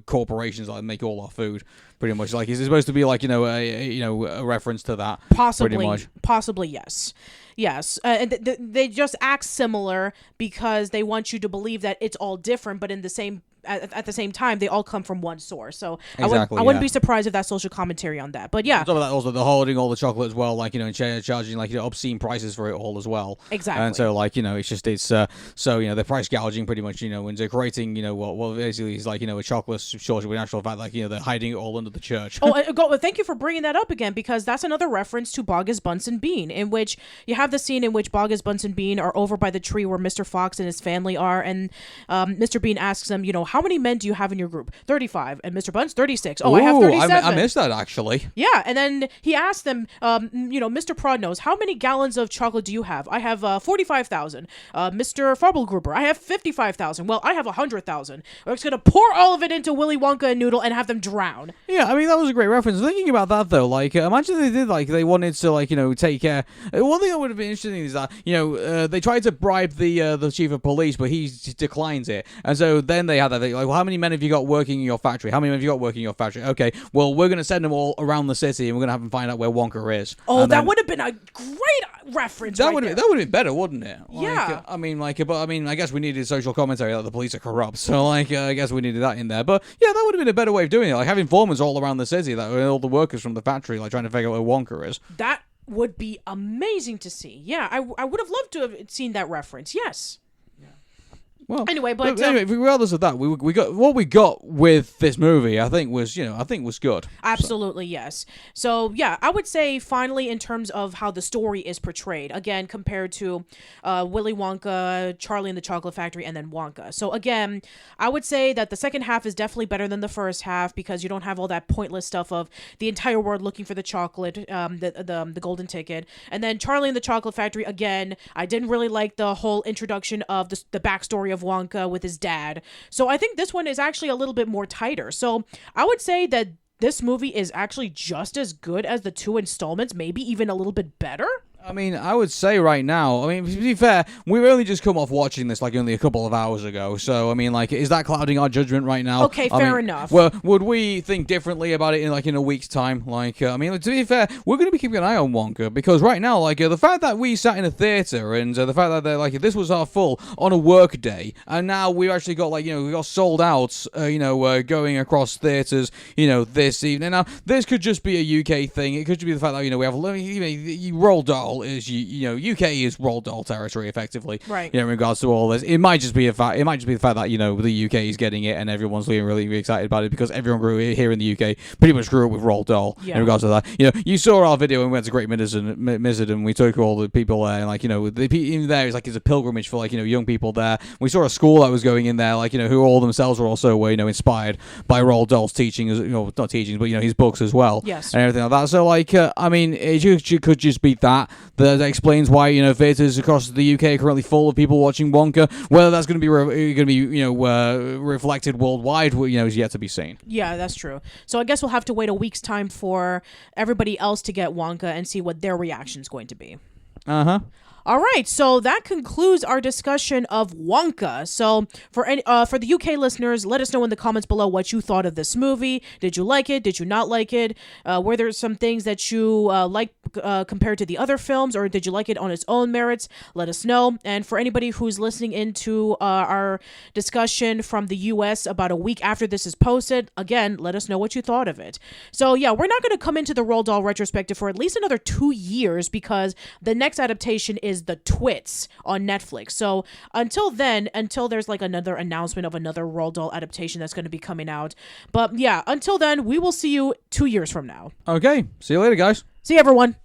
Speaker 2: corporations that make all our food, pretty much. Is it supposed to be a reference to that?
Speaker 1: Possibly,
Speaker 2: pretty much.
Speaker 1: Possibly, yes. And they just act similar because they want you to believe that it's all different, but at the same time, they all come from one source. So
Speaker 2: exactly,
Speaker 1: I wouldn't be surprised if that's social commentary on that. But yeah.
Speaker 2: On top of that, also, they're holding all the chocolate as well, and charging obscene prices for it all as well.
Speaker 1: Exactly.
Speaker 2: And so they're price gouging pretty much, and they're creating, what basically is a chocolate shortage, when in actual fact, they're hiding it all under the church.
Speaker 1: Thank you for bringing that up again, because that's another reference to Boggis Bunsen Bean, in which you have the scene in which Boggis Bunsen Bean are over by the tree where Mr. Fox and his family are, and Mr. Bean asks him, how many men do you have in your group? 35. And Mr. Bunce, 36. Oh, I have 37.
Speaker 2: I missed that, actually.
Speaker 1: Yeah, and then he asked them, Mr. Prodnose, how many gallons of chocolate do you have? I have 45,000. Mr. Ficklegruber, I have 55,000. Well, I have 100,000. We're just going to pour all of it into Willy Wonka and Noodle and have them drown.
Speaker 2: Yeah, I mean, that was a great reference. Thinking about that, though, imagine they did, they wanted to, take care. One thing that would have been interesting is that, they tried to bribe the chief of police, but he declines it. And so then they had that thing, well, how many men have you got working in your factory? How many men have you got working in your factory? Okay, well, we're going to send them all around the city, and we're going to have them find out where Wonka is.
Speaker 1: Oh, that would have been a great reference.
Speaker 2: That would have been better, wouldn't it?
Speaker 1: Yeah.
Speaker 2: I guess we needed social commentary that the police are corrupt. So, I guess we needed that in there. But yeah, that would have been a better way of doing it. Having informants all around the city, all the workers from the factory, trying to figure out where Wonka is.
Speaker 1: That would be amazing to see. Yeah, I would have loved to have seen that reference. Yes.
Speaker 2: Well,
Speaker 1: anyway, but
Speaker 2: anyway, regardless of that, we got what we got with this movie. I think was good.
Speaker 1: Absolutely, yes. So yeah, I would say finally in terms of how the story is portrayed, again compared to Willy Wonka, Charlie and the Chocolate Factory, and then Wonka. So again, I would say that the second half is definitely better than the first half because you don't have all that pointless stuff of the entire world looking for the chocolate, the golden ticket, and then Charlie and the Chocolate Factory. Again, I didn't really like the whole introduction of the backstory of Wonka with his dad. So I think this one is actually a little bit more tighter. So I would say that this movie is actually just as good as the 2 installments, maybe even a little bit better.
Speaker 2: I mean, I would say right now, I mean, to be fair, we've only just come off watching this, like, only a couple of hours ago. So, I mean, like, is that clouding our judgment right now?
Speaker 1: Okay, fair enough.
Speaker 2: Well, would we think differently about it in a week's time? Like, I mean, to be fair, we're going to be keeping an eye on Wonka because right now, like, the fact that we sat in a theater and the fact that, like, this was our full on a work day, and now we've actually got, like, we got sold out, going across theaters, this evening. Now, this could just be a UK thing. It could just be the fact that, we have, Roald Dahl is UK is Roald Dahl territory effectively,
Speaker 1: right?
Speaker 2: In regards to all this, it might just be the fact that the UK is getting it and everyone's really, really excited about it because everyone grew here in the UK pretty much grew up with Roald Dahl in regards to that. You saw our video when we went to Great Mizard and we took all the people there, and in there is it's a pilgrimage for young people there. We saw a school that was going in there, who all themselves were also inspired by Roald Dahl's teachings, not teachings, but his books as well,
Speaker 1: yes,
Speaker 2: and everything like that. So I mean, it could just be that explains why theaters across the UK are currently full of people watching Wonka. Whether that's going to be reflected worldwide, is yet to be seen.
Speaker 1: Yeah, that's true. So I guess we'll have to wait a week's time for everybody else to get Wonka and see what their reaction's going to be. All right, so that concludes our discussion of Wonka. So for the UK listeners, let us know in the comments below what you thought of this movie. Did you like it? Did you not like it? Were there some things that you liked compared to the other films, or did you like it on its own merits? Let us know. And for anybody who's listening into our discussion from the US about a week after this is posted, again, let us know what you thought of it. So yeah, we're not going to come into the Roald Dahl retrospective for at least another 2 years because the next adaptation is The Twits on Netflix. So until then, until there's another announcement of another Roald Dahl adaptation that's going to be coming out. But yeah, until then, we will see you 2 years from now.
Speaker 2: Okay, see you later, guys.
Speaker 1: See you, everyone.